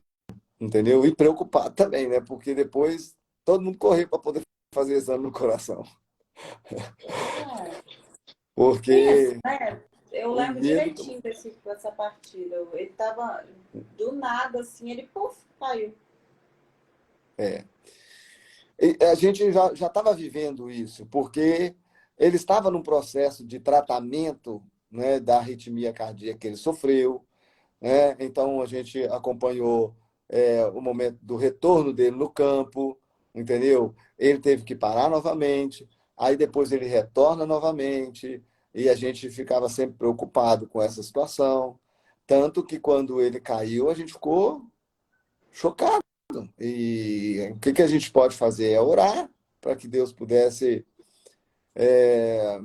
B: entendeu? E preocupado também, né? Porque depois todo mundo correu para poder fazer exame no coração.
A: É. Pensa,
B: Porque
A: né? Eu
B: o
A: lembro
B: medo.
A: direitinho dessa partida. Ele tava do nada, assim, ele puf, caiu.
B: É. E a gente já estava vivendo isso, porque ele estava num processo de tratamento, né, da arritmia cardíaca que ele sofreu, né? Então a gente acompanhou o momento do retorno dele no campo, entendeu? Ele teve que parar novamente, aí depois ele retorna novamente, e a gente ficava sempre preocupado com essa situação. Tanto que quando ele caiu, a gente ficou chocado. E o que a gente pode fazer é orar para que Deus pudesse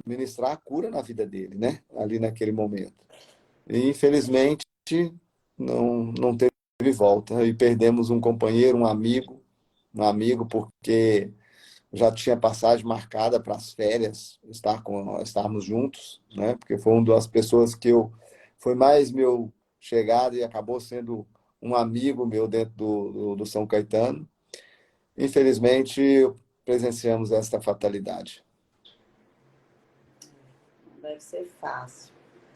B: ministrar a cura na vida dele, né? Ali naquele momento. E, infelizmente, não teve volta. E perdemos um companheiro, um amigo, porque já tinha passagem marcada para as férias, estarmos juntos, né? Porque foi uma das pessoas foi mais meu chegado e acabou sendo um amigo meu dentro do São Caetano. Infelizmente, presenciamos esta fatalidade.
A: Não deve ser fácil.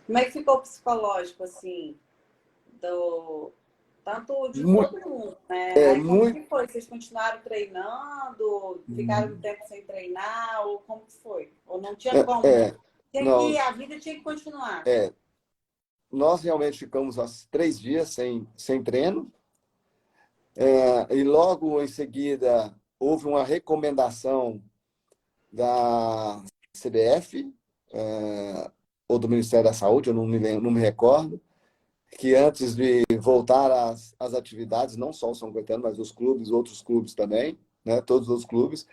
A: Como é que ficou o psicológico, assim, do tanto de
B: Muito,
A: todo mundo, né?
B: é,
A: Aí como
B: muito,
A: que foi? Vocês continuaram treinando? Ficaram um tempo sem treinar? Ou como que foi? Ou não tinha como, né?
B: é,
A: Tinha que,
B: nós,
A: a vida tinha que continuar.
B: é, nós realmente ficamos uns 3 dias sem treino, e logo em seguida houve uma recomendação da CBF, ou do Ministério da Saúde, eu não me recordo, que antes de voltar às atividades, não só o São Caetano, mas os clubes, outros clubes também, né, todos os clubes,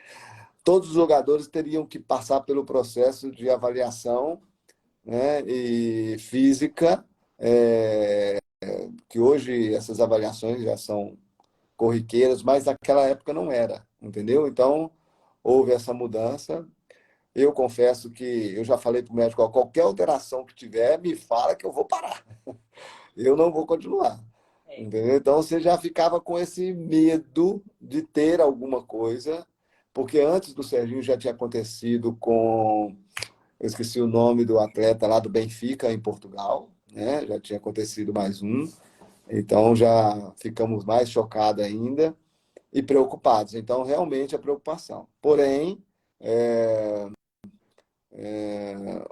B: todos os jogadores teriam que passar pelo processo de avaliação, né, e física, que hoje essas avaliações já são corriqueiras, mas naquela época não era, entendeu? Então, houve essa mudança. Eu confesso que eu já falei para o médico, ó, qualquer alteração que tiver, me fala que eu vou parar. Eu não vou continuar.
A: É.
B: Entendeu? Então você já ficava com esse medo de ter alguma coisa, porque antes do Serginho já tinha acontecido com, eu esqueci o nome do atleta lá do Benfica, em Portugal, né? Já tinha acontecido mais um. Então já ficamos mais chocados ainda e preocupados. Então, realmente a preocupação. Porém,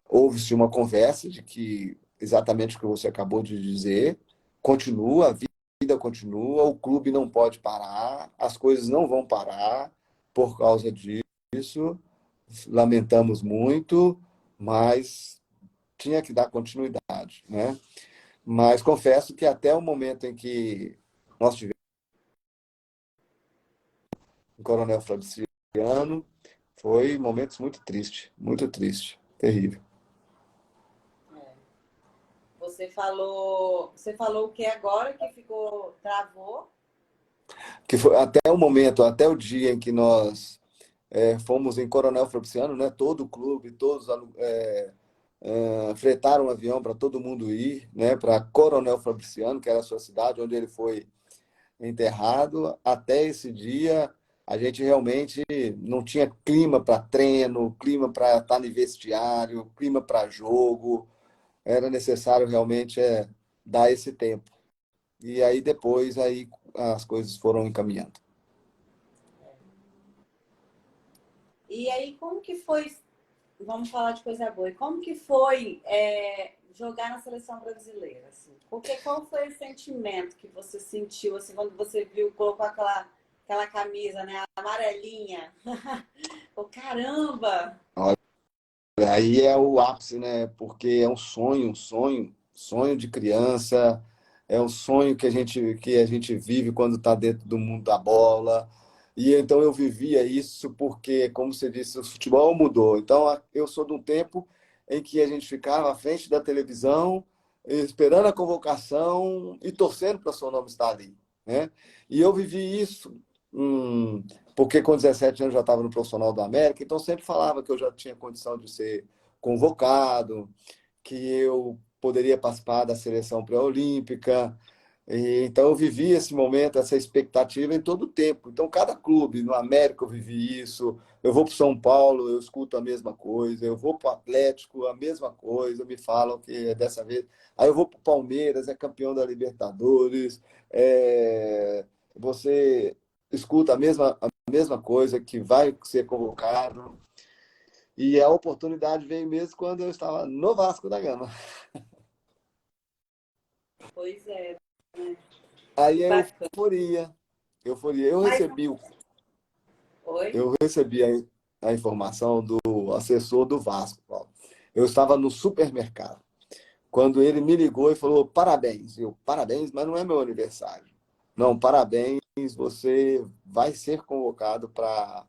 B: houve-se uma conversa de que exatamente o que você acabou de dizer, continua, a vida continua, o clube não pode parar, as coisas não vão parar por causa disso. Lamentamos muito, mas tinha que dar continuidade, né? Mas confesso que até o momento em que nós tivemos o Coronel Fabriciano, foi momentos muito triste, terrível.
A: É. Você falou o que agora que ficou, travou?
B: Que foi até o momento, até o dia em que nós fomos em Coronel Fabriciano, né? Todo o clube, todos fretaram um avião para todo mundo ir, né? Para Coronel Fabriciano, que era a sua cidade, onde ele foi enterrado. Até esse dia, a gente realmente não tinha clima para treino, clima para estar no vestiário, clima para jogo. era necessário realmente dar esse tempo. E aí depois aí as coisas foram encaminhando.
A: E aí, como que foi? Vamos falar de coisa boa. E como que foi jogar na seleção brasileira? Assim? Qual foi o sentimento que você sentiu assim, quando você viu, colocou aquela camisa, né, amarelinha? Oh, caramba!
B: Aí é o ápice, né? Porque é sonho de criança, é um sonho que a gente vive quando está dentro do mundo da bola. E então eu vivia isso porque, como você disse, o futebol mudou. Então eu sou de um tempo em que a gente ficava à frente da televisão, esperando a convocação e torcendo para o seu nome estar ali, né? E eu vivi isso. hum, Porque com 17 anos já estava no profissional do América, então sempre falava que eu já tinha condição de ser convocado, que eu poderia participar da seleção pré-olímpica. Então eu vivi esse momento, essa expectativa em todo o tempo. Então cada clube, no América eu vivi isso, eu vou para o São Paulo, eu escuto a mesma coisa, eu vou para o Atlético, a mesma coisa, me falam que é dessa vez. Aí eu vou para o Palmeiras, é campeão da Libertadores, você escuta a mesma coisa, que vai ser convocado. E a oportunidade veio mesmo quando eu estava no Vasco da Gama.
A: Pois é, né?
B: Aí
A: Que
B: é
A: bacana.
B: euforia. Euforia. Eu
A: Mas,
B: recebi,
A: oi?
B: eu recebi a informação do assessor do Vasco, Paulo. Eu estava no supermercado. Quando ele me ligou e falou, parabéns. Eu, parabéns, mas não é meu aniversário. Não, parabéns, você vai ser convocado para.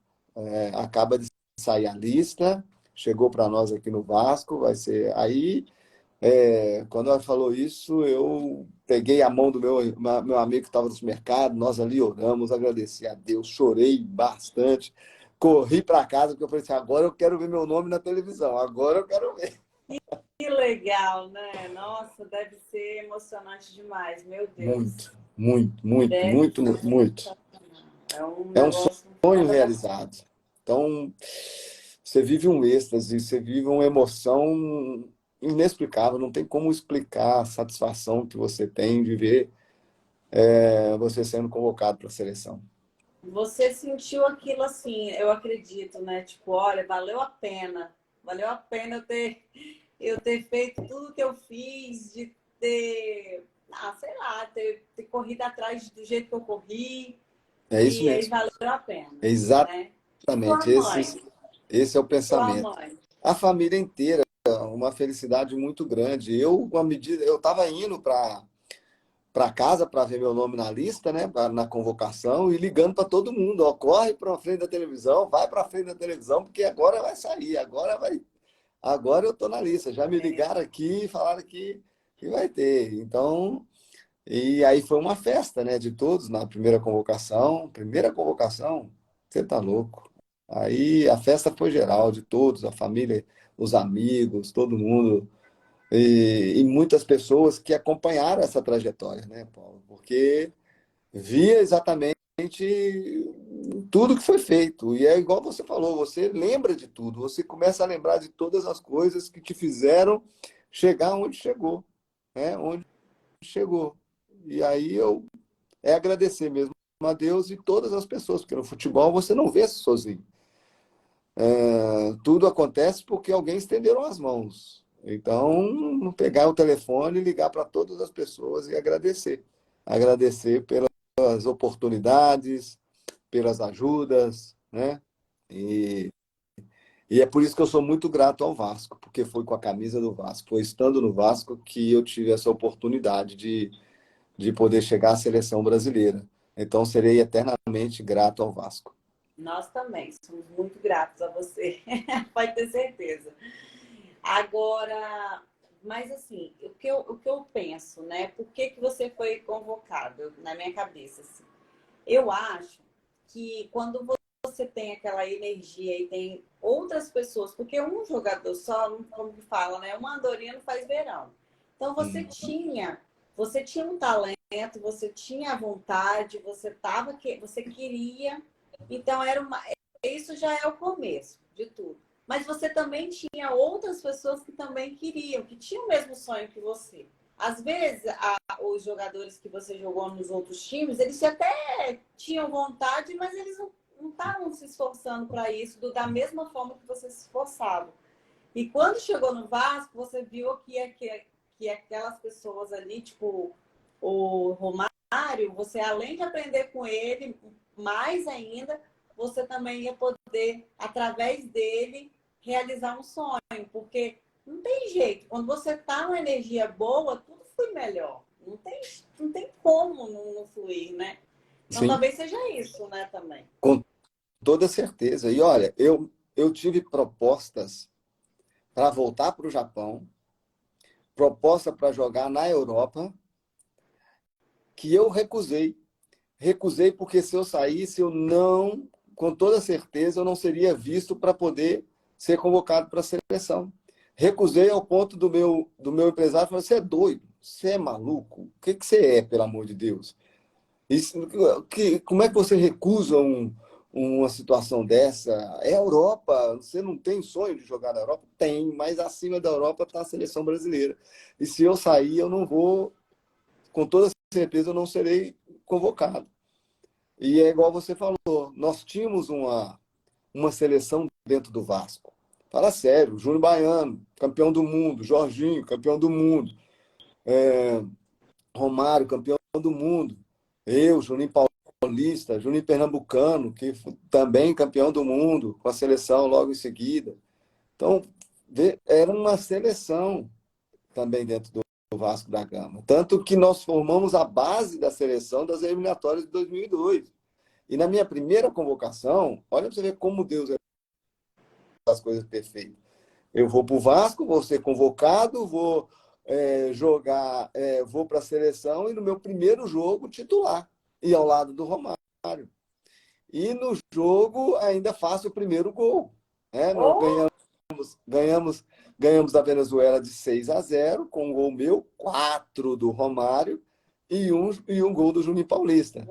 B: Acaba de sair a lista, chegou para nós aqui no Vasco, vai ser. Aí, quando ela falou isso, eu peguei a mão do meu amigo que estava no mercado, nós ali oramos, agradeci a Deus, chorei bastante, corri para casa, porque eu falei assim, agora eu quero ver meu nome na televisão, agora eu quero ver.
A: Que legal, né? Nossa, deve ser emocionante demais, meu Deus.
B: Muito, muito, muito,
A: Deve
B: muito,
A: ser
B: muito.
A: sensacional. É um
B: É um
A: negócio
B: sonho
A: fora da curva.
B: realizado. Então, você vive um êxtase, você vive uma emoção inexplicável, não tem como explicar a satisfação que você tem de ver você sendo convocado para a seleção.
A: Você sentiu aquilo assim, eu acredito, né? Tipo, olha, valeu a pena eu ter feito tudo que eu fiz, de ter, sei lá, ter corrido atrás do jeito que eu corri,
B: É isso
A: e aí
B: mesmo.
A: valeu a pena,
B: É
A: né? E sua
B: exatamente.
A: mãe?
B: Esse é o
A: Sua
B: pensamento.
A: mãe?
B: A família inteira, uma felicidade muito grande. Eu estava indo para casa para ver meu nome na lista, né, na convocação e ligando para todo mundo, ó, corre para frente da televisão, vai para frente da televisão, porque agora vai sair, agora eu tô na lista. Já me ligaram aqui e falaram que vai ter. Então, e aí foi uma festa, né, de todos na primeira convocação. Primeira convocação, você tá louco. Aí a festa foi geral, de todos, a família, os amigos, todo mundo. E muitas pessoas que acompanharam essa trajetória, né, Paulo? Porque via exatamente tudo que foi feito. E é igual você falou, você lembra de tudo, você começa a lembrar de todas as coisas que te fizeram chegar onde chegou, né? Onde chegou. E aí é agradecer mesmo a Deus e todas as pessoas, porque no futebol você não vê sozinho. Tudo acontece porque alguém estenderam as mãos. Então, pegar o telefone e ligar para todas as pessoas e agradecer. Agradecer pelas oportunidades, pelas ajudas, né? E, e é por isso que eu sou muito grato ao Vasco, porque foi com a camisa do Vasco, foi estando no Vasco que eu tive essa oportunidade de poder chegar à seleção brasileira. Então, serei eternamente grato ao Vasco.
A: Nós também somos muito gratos a você, pode ter certeza. Agora, mas assim, o que eu penso, né? Por que você foi convocado na minha cabeça? Assim? Eu acho que quando você tem aquela energia e tem outras pessoas, porque um jogador só, como que fala, né? Uma andorinha não faz verão. Então você tinha um talento, você tinha a vontade, você queria. Então isso já é o começo de tudo. mas você também tinha outras pessoas que também queriam, que tinham o mesmo sonho que você. Às vezes, os jogadores que você jogou nos outros times, eles até tinham vontade, mas eles não estavam se esforçando para isso da mesma forma que você se esforçava. E quando chegou no Vasco, você viu que aquelas pessoas ali, tipo o Romário, você além de aprender com ele, mais ainda, você também ia poder, através dele, realizar um sonho. Porque não tem jeito. Quando você está numa energia boa, tudo flui melhor. Não tem como não fluir, né? Então
B: Sim,
A: talvez seja isso, né, também.
B: com toda certeza. E olha, eu tive propostas para voltar para o Japão, proposta para jogar na Europa, que eu recusei. Recusei porque se eu saísse, eu não, com toda certeza, eu não seria visto para poder ser convocado para a seleção. Recusei ao ponto do meu empresário falar: você é doido, você é maluco, o que você é, pelo amor de Deus? Isso, como é que você recusa uma situação dessa? É a Europa, você não tem sonho de jogar na Europa? Tem, mas acima da Europa está a seleção brasileira. E se eu sair, eu não vou, com toda certeza, eu não serei convocado. E é igual você falou, nós tínhamos uma seleção dentro do Vasco. Fala sério, Júnior Baiano, campeão do mundo, Jorginho, campeão do mundo, Romário, campeão do mundo, eu, Juninho Paulista, Juninho Pernambucano, que também campeão do mundo, com a seleção logo em seguida. Então, era uma seleção também dentro do Vasco da Gama. Tanto que nós formamos a base da seleção das eliminatórias de 2002. E na minha primeira convocação, olha para você ver como Deus é as coisas perfeitas. Eu vou para o Vasco, vou ser convocado, vou jogar, vou para a seleção e no meu primeiro jogo titular. E ao lado do Romário. E no jogo ainda faço o primeiro gol. Nós
A: Oh,
B: ganhamos da Venezuela de 6-0, com um gol meu, 4 do Romário e um gol do Juninho Paulista.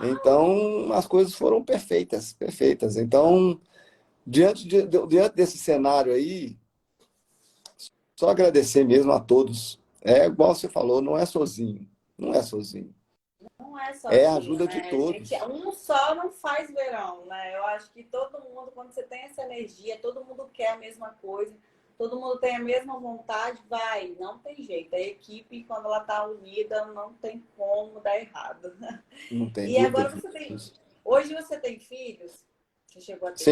B: Então, as coisas foram perfeitas, perfeitas. Então, diante desse cenário aí, só agradecer mesmo a todos. É igual você falou, não é sozinho. Não é sozinho.
A: não é
B: É a
A: sozinho,
B: ajuda de
A: né? A gente,
B: todos.
A: um só não faz verão, né? Eu acho que todo mundo, quando você tem essa energia, todo mundo quer a mesma coisa, todo mundo tem a mesma vontade, vai, não tem jeito. A equipe, quando ela tá unida, não tem como dar errado.
B: Não tem
A: E
B: dúvida
A: agora você tem.
B: disso.
A: Hoje você tem filhos? Você chegou a ter?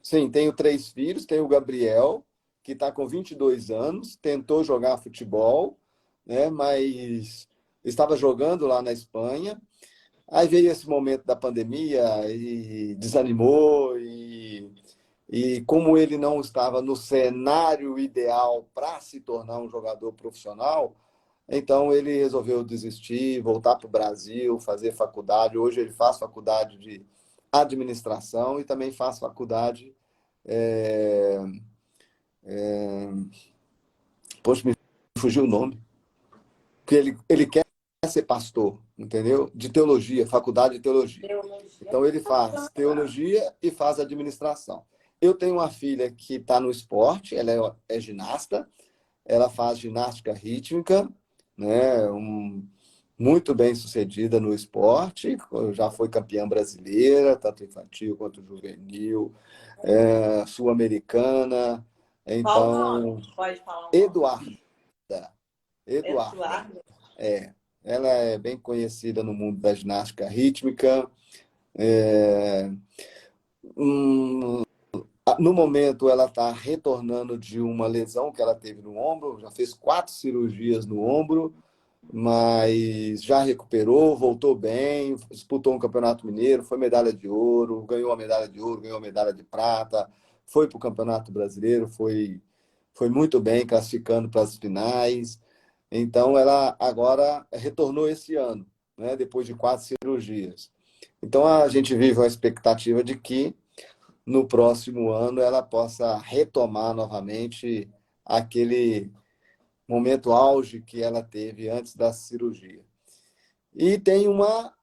B: Sim, tenho 3 filhos. Tenho o Gabriel, que está com 22 anos, tentou jogar futebol, né, mas estava jogando lá na Espanha. Aí veio esse momento da pandemia e desanimou, e como ele não estava no cenário ideal para se tornar um jogador profissional, então ele resolveu desistir, voltar para o Brasil, fazer faculdade. Hoje ele faz faculdade de administração e também faz faculdade. é, Poxa, me fugiu o nome. Porque ele quer ser pastor, entendeu? De teologia, faculdade de teologia.
A: Teologia.
B: Então ele faz teologia e faz administração. Eu tenho uma filha que está no esporte, ela é ginasta, ela faz ginástica rítmica, né? Muito bem sucedida no esporte, já foi campeã brasileira, tanto infantil quanto juvenil, sul-americana.
A: Qual o nome?
B: Então,
A: Pode falar o nome.
B: Eduarda, Eduarda,
A: Eduardo.
B: é, ela é bem conhecida no mundo da ginástica rítmica. É, hum, no momento, ela está retornando de uma lesão que ela teve no ombro, já fez 4 cirurgias no ombro, mas já recuperou, voltou bem, disputou um campeonato mineiro, foi medalha de ouro, ganhou a medalha de ouro, ganhou a medalha de prata, foi para o campeonato brasileiro, foi muito bem, classificando para as finais. Então, ela agora retornou esse ano, né, depois de 4 cirurgias. Então, a gente vive a expectativa de que no próximo ano ela possa retomar novamente aquele momento auge que ela teve antes da cirurgia. E tem uma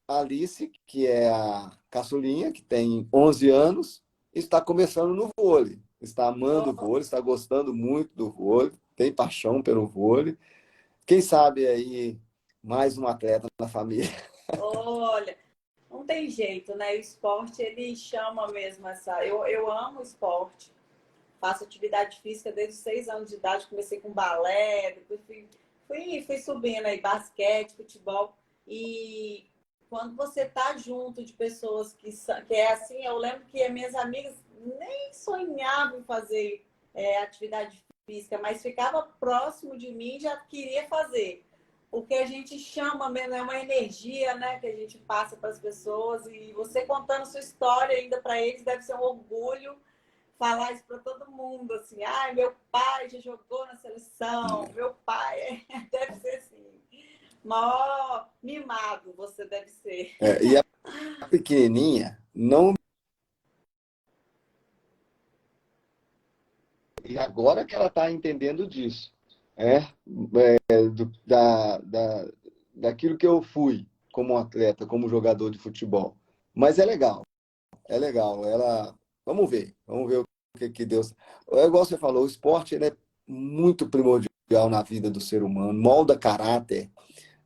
B: Alice, que é a caçulinha, que tem 11 anos, está começando no vôlei. Está amando o
A: Oh,
B: vôlei, está gostando muito do vôlei, tem paixão pelo vôlei. Quem sabe aí mais um atleta na família.
A: olha, não tem jeito, né? O esporte, ele chama mesmo essa... Eu amo o esporte. Faço atividade física desde os 6 anos de idade. Comecei com balé, depois fui subindo aí, basquete, futebol. E quando você tá junto de pessoas que é assim, eu lembro que as minhas amigas nem sonhavam em fazer atividade física, mas ficava próximo de mim e já queria fazer. O que a gente chama mesmo é uma energia, né, que a gente passa para as pessoas. E você contando sua história ainda para eles deve ser um orgulho falar isso para todo mundo, assim, ai, meu pai já jogou na seleção, meu pai deve ser assim, maior mimado você deve ser.
B: E a pequenininha não. E agora que ela está entendendo disso, é, daquilo que eu fui como atleta, como jogador de futebol. Mas é legal, é legal. Vamos ver o que Deus. É igual você falou, o esporte ele é muito primordial na vida do ser humano, molda caráter,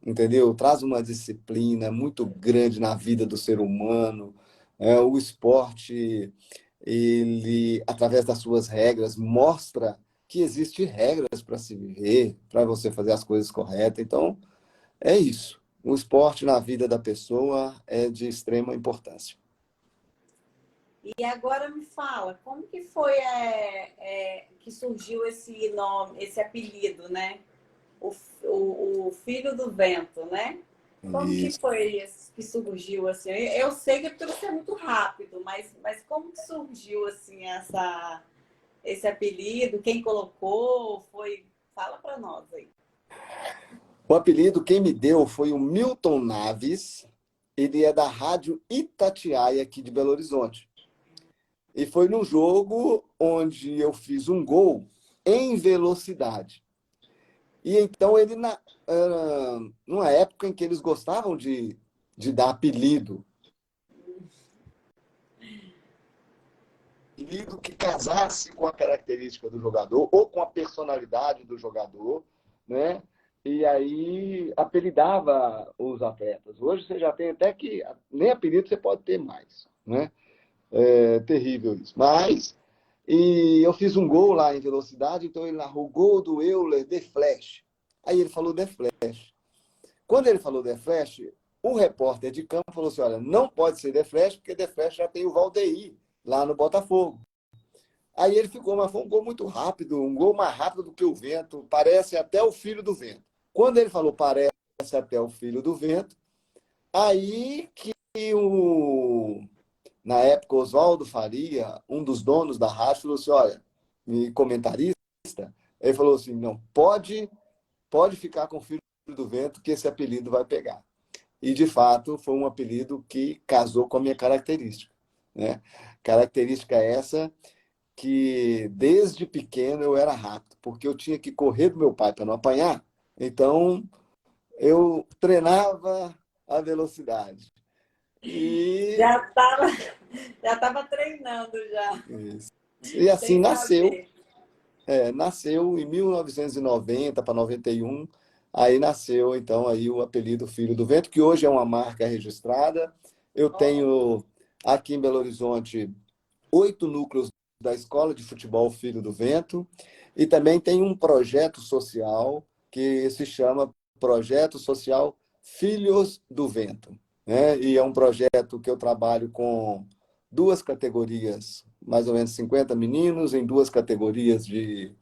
B: entendeu? Traz uma disciplina muito grande na vida do ser humano. O esporte, ele, através das suas regras, mostra que existem regras para se viver, para você fazer as coisas corretas. Então, é isso. O esporte na vida da pessoa é de extrema importância.
A: E agora me fala, como que foi que surgiu esse nome, esse apelido, né? O Filho do Vento, né? Como que
B: Isso.
A: foi que surgiu assim? Eu sei que é porque você é muito rápido, mas como que surgiu assim esse apelido? Quem colocou? Foi? Fala para nós aí.
B: O apelido quem me deu foi o Milton Naves. Ele é da Rádio Itatiaia, aqui de Belo Horizonte. E foi num jogo onde eu fiz um gol em velocidade. E então ele, numa época em que eles gostavam de dar apelido que casasse com a característica do jogador ou com a personalidade do jogador, né? E aí apelidava os atletas. Hoje você já tem até que nem apelido você pode ter mais, né? É terrível isso. E eu fiz um gol lá em velocidade, então ele narrou o gol do Euler The Flash. Aí ele falou The Flash. Quando ele falou The Flash, o repórter de campo falou assim: olha, não pode ser The Flash, porque The Flash já tem o Valdeir lá no Botafogo. Aí ele ficou, mas foi um gol muito rápido, um gol mais rápido do que o vento, parece até o filho do vento. Quando ele falou parece até o filho do vento, aí que na época, Oswaldo Faria, um dos donos da rádio, falou assim: olha, me comentarista, ele falou assim: não, pode ficar com o filho do vento, que esse apelido vai pegar. E, de fato, foi um apelido que casou com a minha característica, né? Característica essa que, desde pequeno, eu era rápido, porque eu tinha que correr do meu pai para não apanhar. Então, eu treinava a velocidade. E,
A: Já estava já tava treinando já,
B: e assim
A: sem
B: nasceu.
A: saber.
B: Nasceu em 1990 para 91. Aí nasceu, então, aí o apelido Filho do Vento, que hoje é uma marca registrada. Eu
A: Oh,
B: tenho aqui em Belo Horizonte 8 núcleos da Escola de Futebol Filho do Vento e também tem um projeto social que se chama Projeto Social Filhos do Vento, né? E é um projeto que eu trabalho com duas categorias, mais ou menos 50 meninos em duas categorias de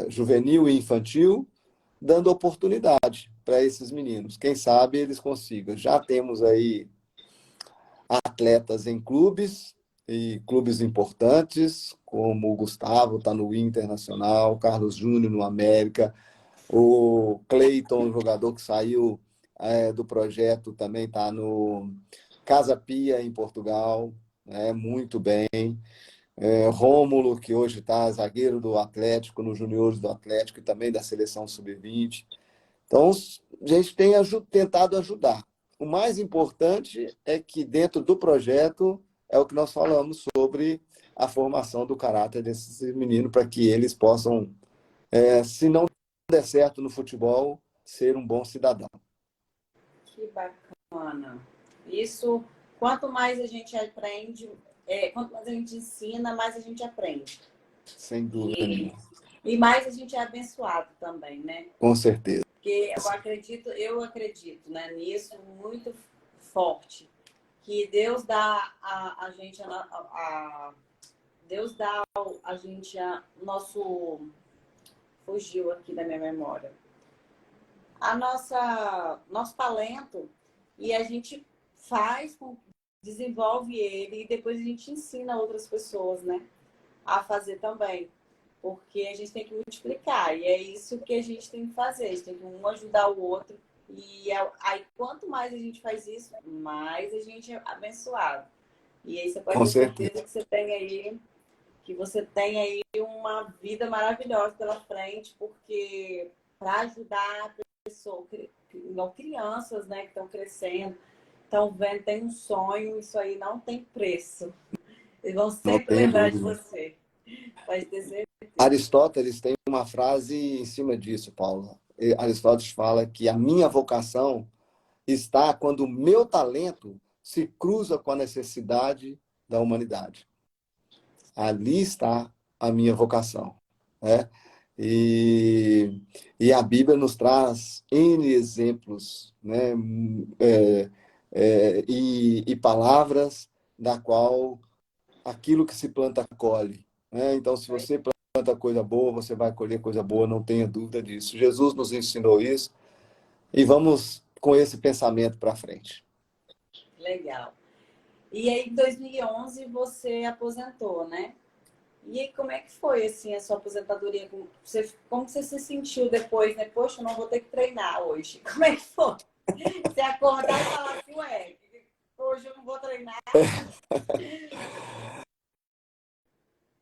B: juvenil e infantil, dando oportunidade para esses meninos. Quem sabe eles consigam. Já temos aí atletas em clubes e clubes importantes, como o Gustavo está no Internacional, Carlos Júnior no América, o Cleiton, jogador que saiu do projeto, também está no Casa Pia em Portugal, muito bem. Rômulo, que hoje está zagueiro do Atlético, nos juniores do Atlético e também da seleção sub-20. Então, a gente tem tentado ajudar. O mais importante é que dentro do projeto é o que nós falamos sobre a formação do caráter desses meninos para que eles possam, se não der certo no futebol, ser um bom cidadão.
A: Que bacana. Isso, quanto mais a gente aprende, quanto mais a gente ensina, mais a gente aprende.
B: Sem dúvida nenhuma.
A: E mais a gente é abençoado também, né?
B: Com certeza.
A: Porque eu acredito, né, nisso muito forte, que Deus dá a gente Deus dá a gente nosso fugiu aqui da minha memória. Nosso talento e a gente desenvolve ele e depois a gente ensina outras pessoas, né, a fazer também. Porque a gente tem que multiplicar e é isso que a gente tem que fazer. A gente tem que um ajudar o outro. E aí, quanto mais a gente faz isso, mais a gente é abençoado. E aí você pode ter certeza que você tem aí uma vida maravilhosa pela frente, porque para ajudar pessoas, crianças, né, que estão crescendo, estão vendo, tem um sonho, isso aí não tem preço. Eles vão sempre lembrar de você. Pode ter certeza.
B: Aristóteles tem uma frase em cima disso, Paula. Aristóteles fala que a minha vocação está quando o meu talento se cruza com a necessidade da humanidade. Ali está a minha vocação, né? E a Bíblia nos traz N exemplos, né? E palavras da qual aquilo que se planta colhe, né? Então, se você planta coisa boa, você vai colher coisa boa, não tenha dúvida disso. Jesus nos ensinou isso e vamos com esse pensamento para frente.
A: Legal. E aí, em 2011, você aposentou, né? E aí, como é que foi, assim, a sua aposentadoria? Como você se sentiu depois, né? Poxa, eu não vou ter que treinar hoje. Como é que foi? Você acordar e falar assim, ué, hoje eu não vou treinar.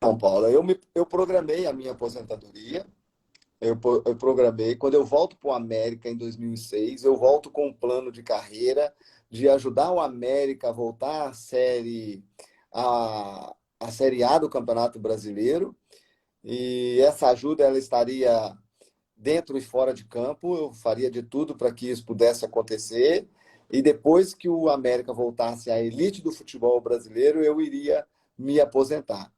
B: Não, Paula, eu programei a minha aposentadoria. Eu programei. Quando eu volto para o América em 2006, eu volto com um plano de carreira de ajudar o América a voltar à Série A do Campeonato Brasileiro. E essa ajuda ela estaria dentro e fora de campo. Eu faria de tudo para que isso pudesse acontecer. E depois que o América voltasse à elite do futebol brasileiro, eu iria me aposentar.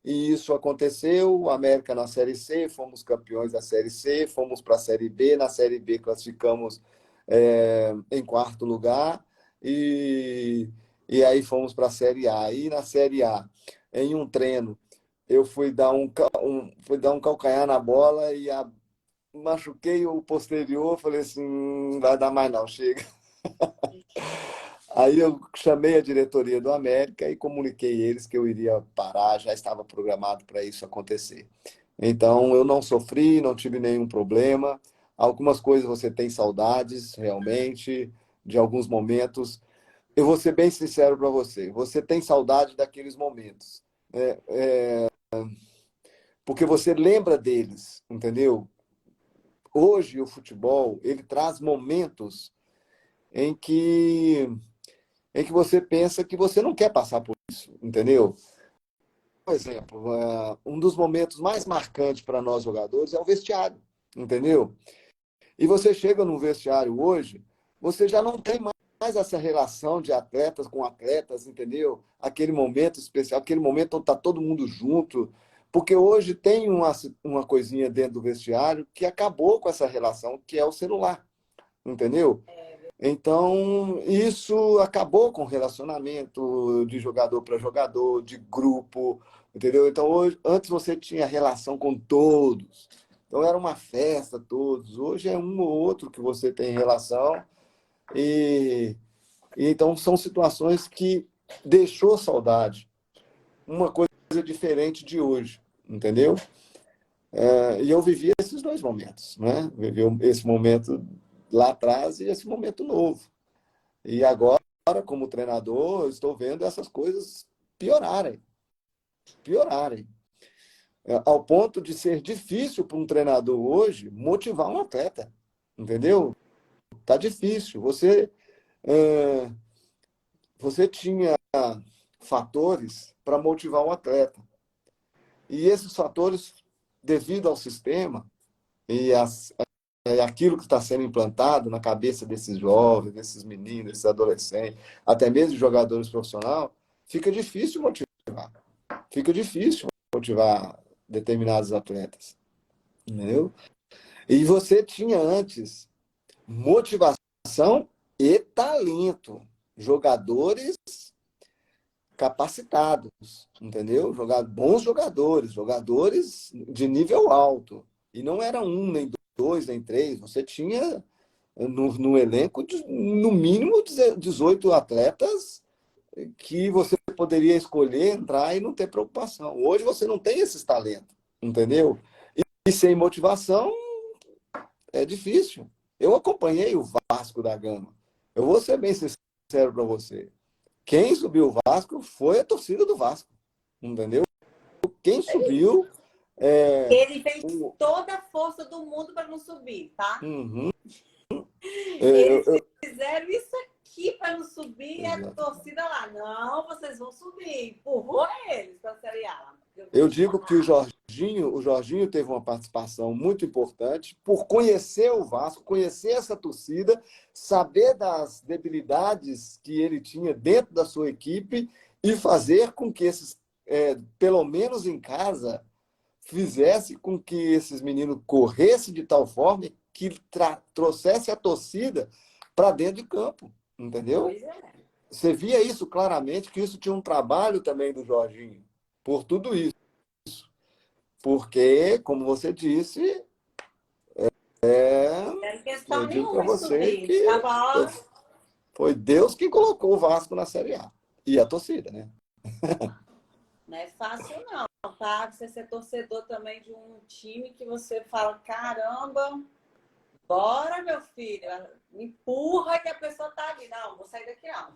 B: E isso aconteceu, o América na Série C, fomos campeões da Série C, fomos para a Série B, na Série B classificamos em quarto lugar, e aí fomos para a Série A. E na Série A, em um treino, eu fui dar um calcanhar na bola e machuquei o posterior, falei assim, não vai dar mais não, chega. Aí eu chamei a diretoria do América e comuniquei eles que eu iria parar, já estava programado para isso acontecer. Então, eu não sofri, não tive nenhum problema. Algumas coisas você tem saudades, realmente, de alguns momentos. Eu vou ser bem sincero para você. Você tem saudade daqueles momentos, né? Porque você lembra deles, entendeu? Hoje, o futebol, ele traz momentos em que você pensa que você não quer passar por isso, entendeu? Por exemplo, um dos momentos mais marcantes para nós jogadores é o vestiário, entendeu? E você chega no vestiário hoje, você já não tem mais essa relação de atletas com atletas, entendeu? Aquele momento especial, aquele momento onde está todo mundo junto, porque hoje tem uma coisinha dentro do vestiário que acabou com essa relação, que é o celular, entendeu? Então, isso acabou com o relacionamento de jogador para jogador, de grupo, entendeu? Então, hoje, antes você tinha relação com todos. Então, era uma festa, todos. Hoje é um ou outro que você tem relação. Então, são situações que deixou saudade. Uma coisa diferente de hoje, entendeu? E eu vivi esses dois momentos, né? Vivi esse momento lá atrás e esse momento novo. E agora, como treinador, eu estou vendo essas coisas piorarem. Ao ponto de ser difícil para um treinador hoje motivar um atleta. Entendeu? Tá difícil. Você tinha fatores para motivar o atleta. E esses fatores, devido ao sistema e aquilo que está sendo implantado na cabeça desses jovens, desses meninos, desses adolescentes, até mesmo jogadores profissionais, fica difícil motivar. Fica difícil motivar determinados atletas. Entendeu? E você tinha antes motivação e talento. Jogadores capacitados, entendeu? Bons jogadores, jogadores de nível alto. E não era um, nem dois, nem três. Você tinha no elenco, no mínimo, 18 atletas que você poderia escolher, entrar e não ter preocupação. Hoje você não tem esses talentos, entendeu? E sem motivação é difícil. Eu acompanhei o Vasco da Gama. Eu vou ser bem sincero para você. Quem subiu o Vasco foi a torcida do Vasco, entendeu? Quem subiu...
A: Ele fez toda a força do mundo para não subir, tá?
B: Uhum.
A: Eles fizeram isso aqui para não subir.
B: Exato.
A: E a torcida lá, não, vocês vão subir. Empurrou eles para a Série A.
B: Eu digo que o Jorginho teve uma participação muito importante por conhecer o Vasco, conhecer essa torcida, saber das debilidades que ele tinha dentro da sua equipe e fazer com que esses, pelo menos em casa, fizesse com que esses meninos corressem de tal forma que trouxesse a torcida para dentro de campo, entendeu?
A: Pois é.
B: Você via isso claramente, que isso tinha um trabalho também do Jorginho, por tudo isso. Porque, como você disse,
A: Não tem questão
B: eu digo
A: nenhuma
B: para
A: em
B: você
A: subir.
B: que foi Deus quem colocou o Vasco na Série A. E a torcida, né?
A: Não é fácil, não, tá? Você ser torcedor também de um time que você fala, caramba, bora, meu filho, empurra que a pessoa tá ali. Não, vou sair daqui, não.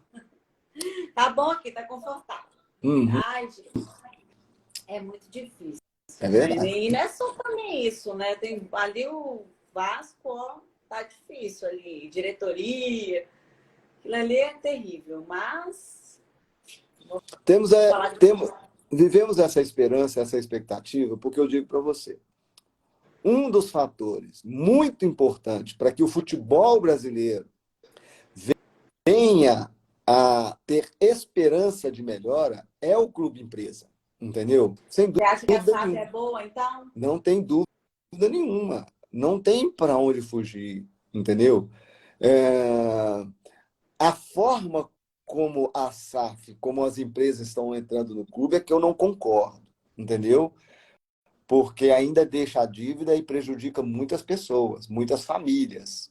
A: Tá bom aqui, tá confortável.
B: Uhum.
A: Ai, gente, é muito difícil.
B: É verdade.
A: E não é só também isso, né? Tem ali o Vasco, ó, tá difícil ali, diretoria, aquilo ali é terrível, mas
B: vivemos essa esperança, essa expectativa, porque eu digo para você, um dos fatores muito importantes para que o futebol brasileiro venha a ter esperança de melhora é o clube empresa, entendeu? Sem dúvida.
A: Você acha que a SAF é boa, então?
B: Não tem dúvida nenhuma. Não tem para onde fugir, entendeu? A forma como a SAF, como as empresas estão entrando no clube é que eu não concordo, entendeu? Porque ainda deixa a dívida e prejudica muitas pessoas, muitas famílias,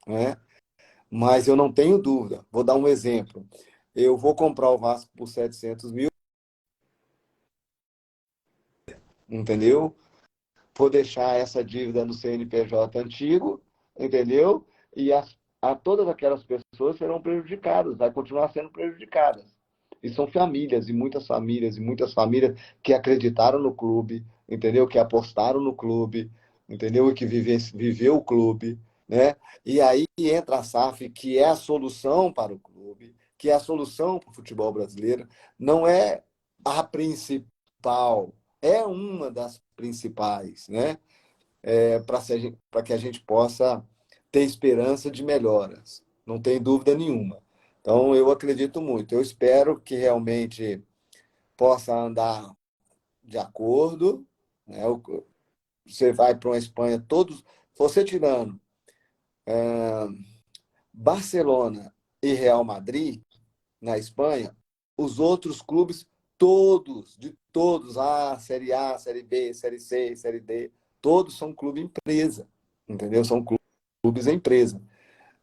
B: né? Mas eu não tenho dúvida. Vou dar um exemplo. Eu vou comprar o Vasco por 700 mil, entendeu? Vou deixar essa dívida no CNPJ antigo, entendeu? E todas aquelas pessoas serão prejudicadas, vai continuar sendo prejudicadas. E são famílias, e muitas famílias que acreditaram no clube, entendeu? Que apostaram no clube, entendeu? E que viveu o clube, né? E aí entra a SAF, que é a solução para o clube, que é a solução para o futebol brasileiro. Não é a principal, é uma das principais, né? Para que a gente possa ter esperança de melhoras. Não tem dúvida nenhuma. Então, eu acredito muito. Eu espero que realmente possa andar de acordo, né? Você vai para uma Espanha, todos, você tirando Barcelona e Real Madrid, na Espanha, os outros clubes, de todos, Série A, Série B, Série C, Série D, todos são clube empresa, entendeu? São clubes empresa.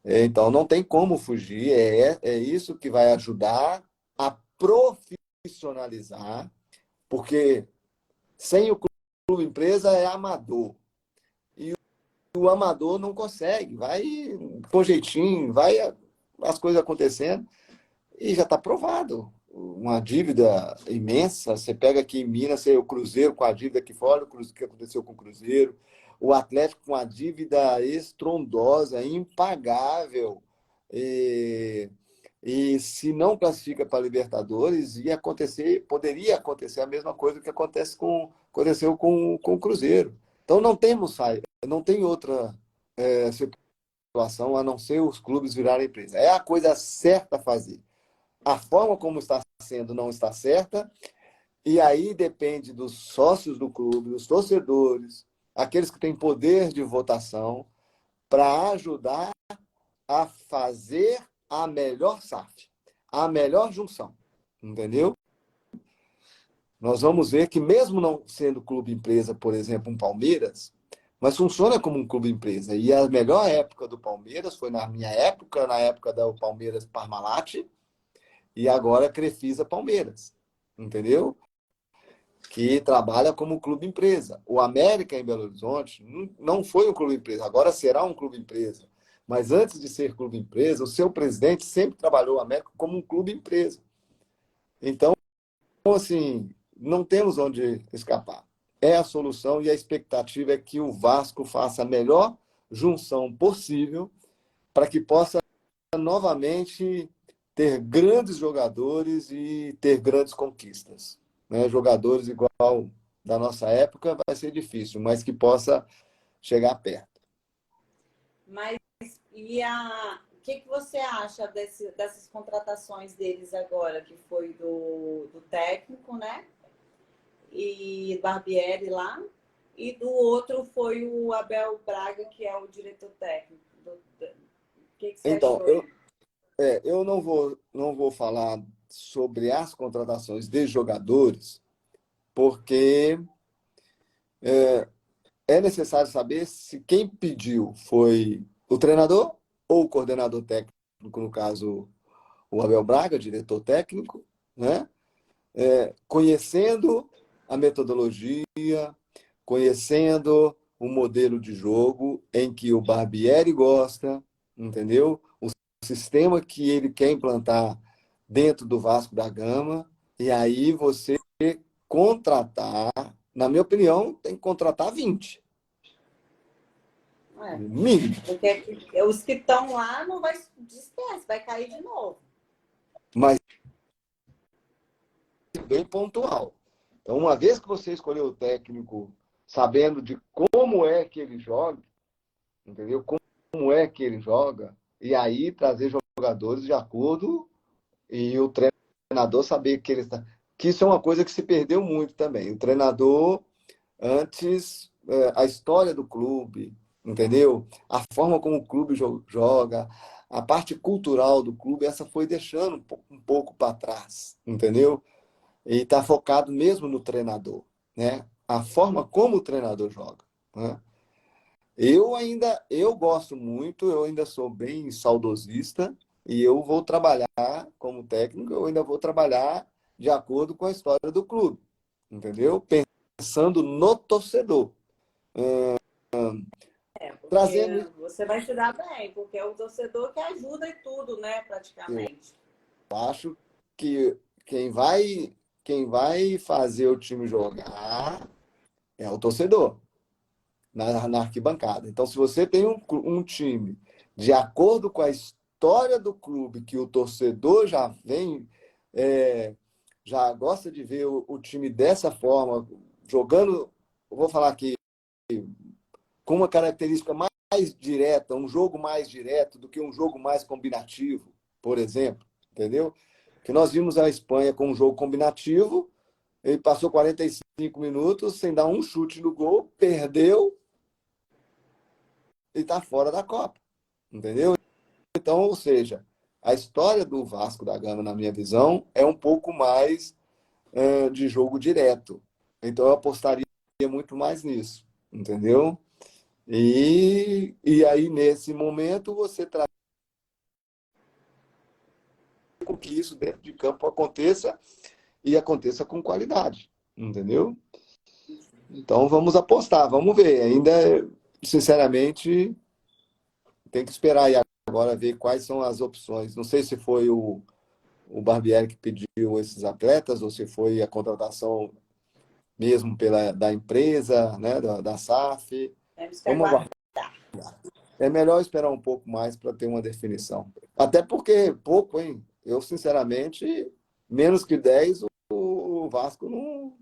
B: Então, não tem como fugir, é isso que vai ajudar a profissionalizar, porque sem o clube empresa é amador. E o amador não consegue, vai com jeitinho, vai as coisas acontecendo, e já está provado. Uma dívida imensa. Você pega aqui em Minas, o Cruzeiro com a dívida aqui fora, o que aconteceu com o Cruzeiro, o Atlético com a dívida estrondosa, impagável. E se não classifica para Libertadores, poderia acontecer a mesma coisa que aconteceu com o Cruzeiro. Então não temos saída, não tem outra situação a não ser os clubes virarem empresa. É a coisa certa a fazer. A forma como está sendo não está certa, e aí depende dos sócios do clube, dos torcedores, aqueles que têm poder de votação, para ajudar a fazer a melhor SAF, a melhor junção. Entendeu? Nós vamos ver que, mesmo não sendo clube empresa, por exemplo, um Palmeiras, mas funciona como um clube empresa. E a melhor época do Palmeiras foi na minha época, na época do Palmeiras Parmalat, e agora Crefisa Palmeiras. Entendeu? Que trabalha como clube empresa. O América em Belo Horizonte não foi um clube empresa, agora será um clube empresa. Mas antes de ser clube empresa, o seu presidente sempre trabalhou o América como um clube empresa. Então, assim, não temos onde escapar. É a solução e a expectativa é que o Vasco faça a melhor junção possível para que possa novamente ter grandes jogadores e ter grandes conquistas. Né? Jogadores igual da nossa época vai ser difícil, mas que possa chegar perto.
A: Mas o que você acha dessas contratações deles agora, que foi do técnico, né? E Barbieri lá, e do outro foi o Abel Braga, que é o diretor técnico. O que você
B: Então,
A: achou?
B: eu não vou falar sobre as contratações de jogadores, porque é necessário saber se quem pediu foi o treinador ou o coordenador técnico, no caso, o Abel Braga, diretor técnico, né? Conhecendo a metodologia, conhecendo o modelo de jogo em que o Barbieri gosta, entendeu? O sistema que ele quer implantar dentro do Vasco da Gama, e aí você contratar, na minha opinião, tem que contratar 20. Mínimo.
A: Porque os que estão lá não vai esquece, vai cair de novo.
B: Mas bem pontual. Então, uma vez que você escolheu o técnico sabendo de como é que ele joga, entendeu? Como é que ele joga, e aí trazer jogadores de acordo e o treinador saber que ele está. Que isso é uma coisa que se perdeu muito também. O treinador, antes, a história do clube, entendeu? A forma como o clube joga, a parte cultural do clube, essa foi deixando um pouco para trás, entendeu? E está focado mesmo no treinador, né? A forma como o treinador joga, né? Eu gosto muito, eu ainda sou bem saudosista e eu vou trabalhar como técnico, eu ainda vou trabalhar de acordo com a história do clube, entendeu? Pensando no torcedor.
A: Porque
B: Trazendo,
A: você vai se dar bem, porque é o torcedor que ajuda em tudo, né,
B: eu
A: praticamente.
B: acho que quem vai fazer o time jogar é o torcedor. Na arquibancada. Então, se você tem um time de acordo com a história do clube, que o torcedor já vem, já gosta de ver o time dessa forma, jogando, eu vou falar aqui, com uma característica mais direta, um jogo mais direto do que um jogo mais combinativo, por exemplo, entendeu? Que nós vimos a Espanha com um jogo combinativo, ele passou 45 minutos sem dar um chute no gol, perdeu, ele está fora da Copa, entendeu? Então, ou seja, a história do Vasco da Gama, na minha visão, é um pouco mais de jogo direto. Então, eu apostaria muito mais nisso, entendeu? E aí, nesse momento, você traz com que isso dentro de campo aconteça e aconteça com qualidade, entendeu? Então, vamos apostar, vamos ver. Ainda, sinceramente, tem que esperar aí agora ver quais são as opções. Não sei se foi o Barbieri que pediu esses atletas ou se foi a contratação mesmo da empresa, né, da SAF.
A: Temos que
B: Vamos
A: aguardar.
B: aguardar. É melhor esperar um pouco mais para ter uma definição. Até porque pouco, hein? Eu, sinceramente, menos que 10, o Vasco não...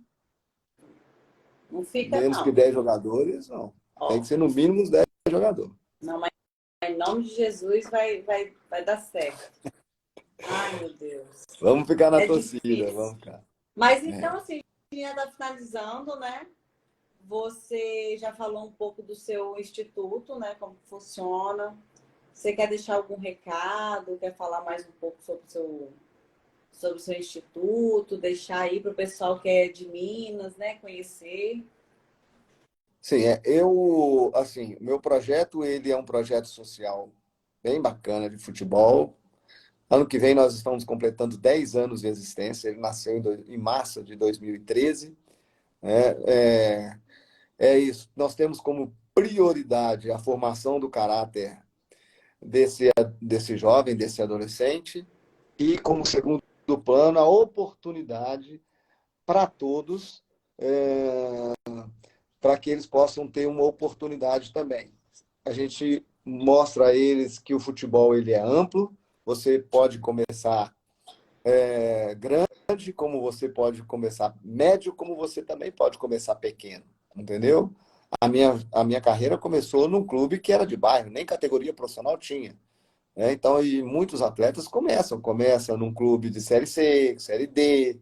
A: Não fica,
B: Menos que
A: não.
B: 10 jogadores, não. Tem
A: Ó,
B: que ser no mínimo uns 10 jogadores.
A: não, mas em nome de Jesus vai dar certo. Ai, meu Deus.
B: Vamos ficar na
A: É
B: torcida,
A: difícil.
B: vamos ficar.
A: Mas
B: É.
A: então, assim, já está finalizando, né? Você já falou um pouco do seu instituto, né? Como funciona. Você quer deixar algum recado? Quer falar mais um pouco sobre o seu instituto? Deixar aí para o pessoal que é de Minas, né? Conhecer.
B: Sim, assim, meu projeto, ele é um projeto social bem bacana de futebol. Ano que vem nós estamos completando 10 anos de existência. Ele nasceu em março de 2013. É, é isso. Nós temos como prioridade a formação do caráter desse, desse jovem, desse adolescente, e como segundo plano, a oportunidade para todos, para que eles possam ter uma oportunidade também. A gente mostra a eles que o futebol ele é amplo, você pode começar grande, como você pode começar médio, como você também pode começar pequeno, entendeu? A minha carreira começou num clube que era de bairro, nem categoria profissional tinha. Então, e muitos atletas começam num clube de Série C, Série D,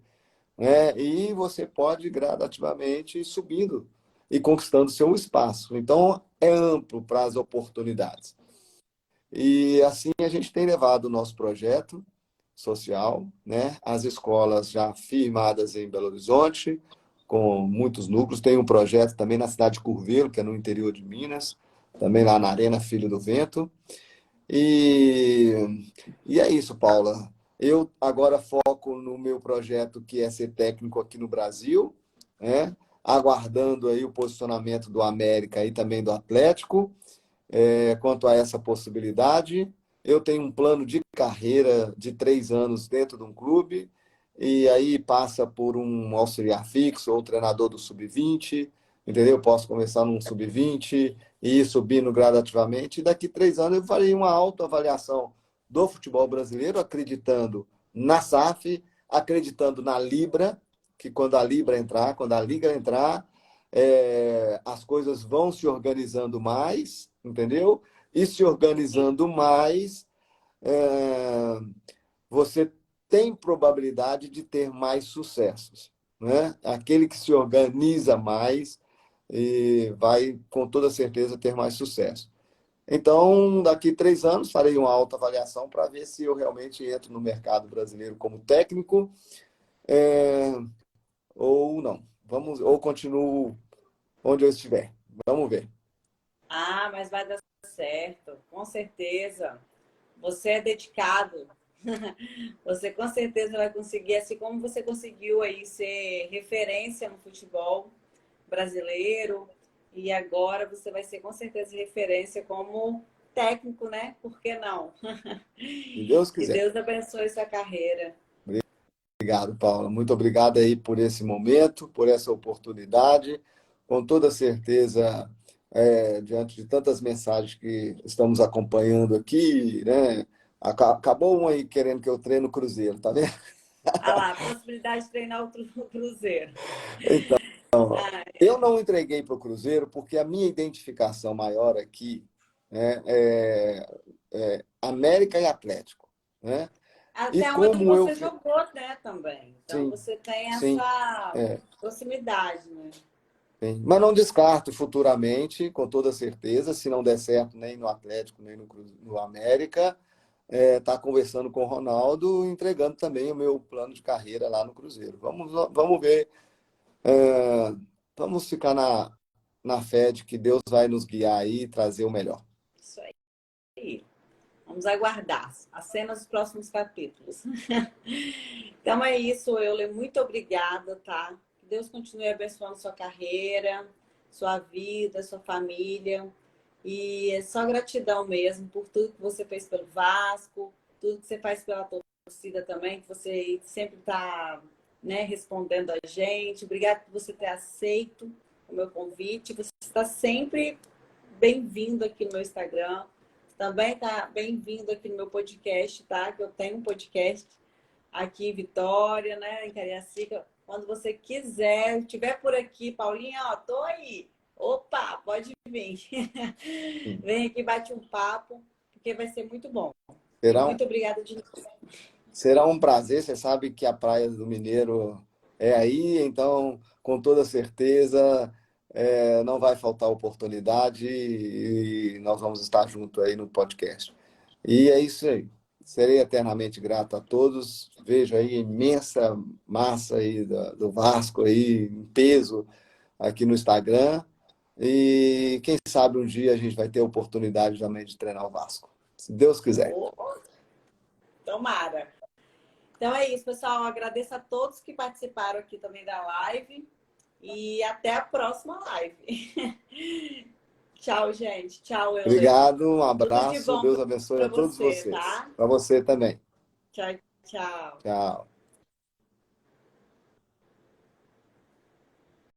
B: né? E você pode gradativamente ir subindo e conquistando seu espaço. Então, é amplo para as oportunidades. E assim a gente tem levado o nosso projeto social, né? As escolas já firmadas em Belo Horizonte, com muitos núcleos. Tem um projeto também na cidade de Curvelo, que é no interior de Minas, também lá na Arena Filho do Vento. E, e é isso, Paula. Eu agora foco no meu projeto, que é ser técnico aqui no Brasil, né? Aguardando aí o posicionamento do América e também do Atlético, quanto a essa possibilidade. Eu tenho um plano de carreira de 3 anos dentro de um clube, e aí passa por um auxiliar fixo ou treinador do sub-20, entendeu? Posso começar num sub-20 e ir subindo gradativamente. E daqui 3 anos eu farei uma autoavaliação do futebol brasileiro, acreditando na SAF, acreditando na Libra, que quando a Libra entrar, quando a Liga entrar, as coisas vão se organizando mais, entendeu? E se organizando mais, é, você tem probabilidade de ter mais sucessos, né? Aquele que se organiza mais e vai, com toda certeza, ter mais sucesso. Então, daqui 3 anos, farei uma autoavaliação para ver se eu realmente entro no mercado brasileiro como técnico, é, ou não. Ou continuo onde eu estiver. Vamos ver.
A: Ah, mas vai dar certo, com certeza. Você é dedicado. Você com certeza vai conseguir, assim como você conseguiu aí ser referência no futebol brasileiro, e agora você vai ser com certeza referência como técnico, né? Por que não?
B: Se Deus
A: Que
B: quiser.
A: Deus abençoe sua carreira.
B: Obrigado, Paula. Muito obrigado aí por esse momento, por essa oportunidade. Com toda certeza, diante de tantas mensagens que estamos acompanhando aqui, né? Acabou um aí querendo que eu treine o Cruzeiro, tá vendo?
A: Ah lá, possibilidade de treinar o Cruzeiro.
B: Então,
A: Ah,
B: eu não entreguei para o Cruzeiro porque a minha identificação maior aqui, né, é América e Atlético, né? E
A: até onde
B: como eu...
A: você jogou, né, também. Então
B: Sim,
A: você tem
B: sim.
A: essa
B: É.
A: proximidade, né?
B: Sim. Mas não descarto futuramente, com toda certeza, se não der certo nem no Atlético, nem no América, tá conversando com o Ronaldo, entregando também o meu plano de carreira lá no Cruzeiro. Vamos ver. é, Vamos ficar na fé de que Deus vai nos guiar aí e trazer o melhor.
A: Isso aí. Vamos aguardar as cenas dos próximos capítulos. Então é isso, Euler. Muito obrigada, tá? Que Deus continue abençoando sua carreira, sua vida, sua família. E é só gratidão mesmo por tudo que você fez pelo Vasco, tudo que você faz pela torcida também, que você sempre está, né, respondendo a gente. Obrigada por você ter aceito o meu convite. Você está sempre bem-vindo aqui no meu Instagram. também tá bem-vindo aqui no meu podcast, tá? Que eu tenho um podcast aqui em Vitória, né? Em Cariacica. Quando você quiser, estiver por aqui, Paulinha, ó, tô aí. Opa, pode vir. Vem aqui, bate um papo, porque vai ser muito bom. E
B: Será um,
A: muito obrigada de novo.
B: será um prazer. Você sabe que a Praia do Mineiro é aí, então, com toda certeza, não vai faltar oportunidade e nós vamos estar juntos aí no podcast. E é isso aí. Serei eternamente grato a todos. Vejo aí imensa massa aí do Vasco aí, em peso aqui no Instagram. E quem sabe um dia a gente vai ter a oportunidade também de treinar o Vasco. Se Deus quiser.
A: Oh, tomara. Então é isso, pessoal. Agradeço a todos que participaram aqui também da live. E até a próxima live. Tchau, gente. Tchau, Euler.
B: Obrigado, um
A: Tudo de
B: abraço.
A: bom
B: Deus abençoe
A: para
B: a todos
A: você,
B: vocês.
A: tá?
B: Para você também.
A: Tchau, tchau.
B: Tchau.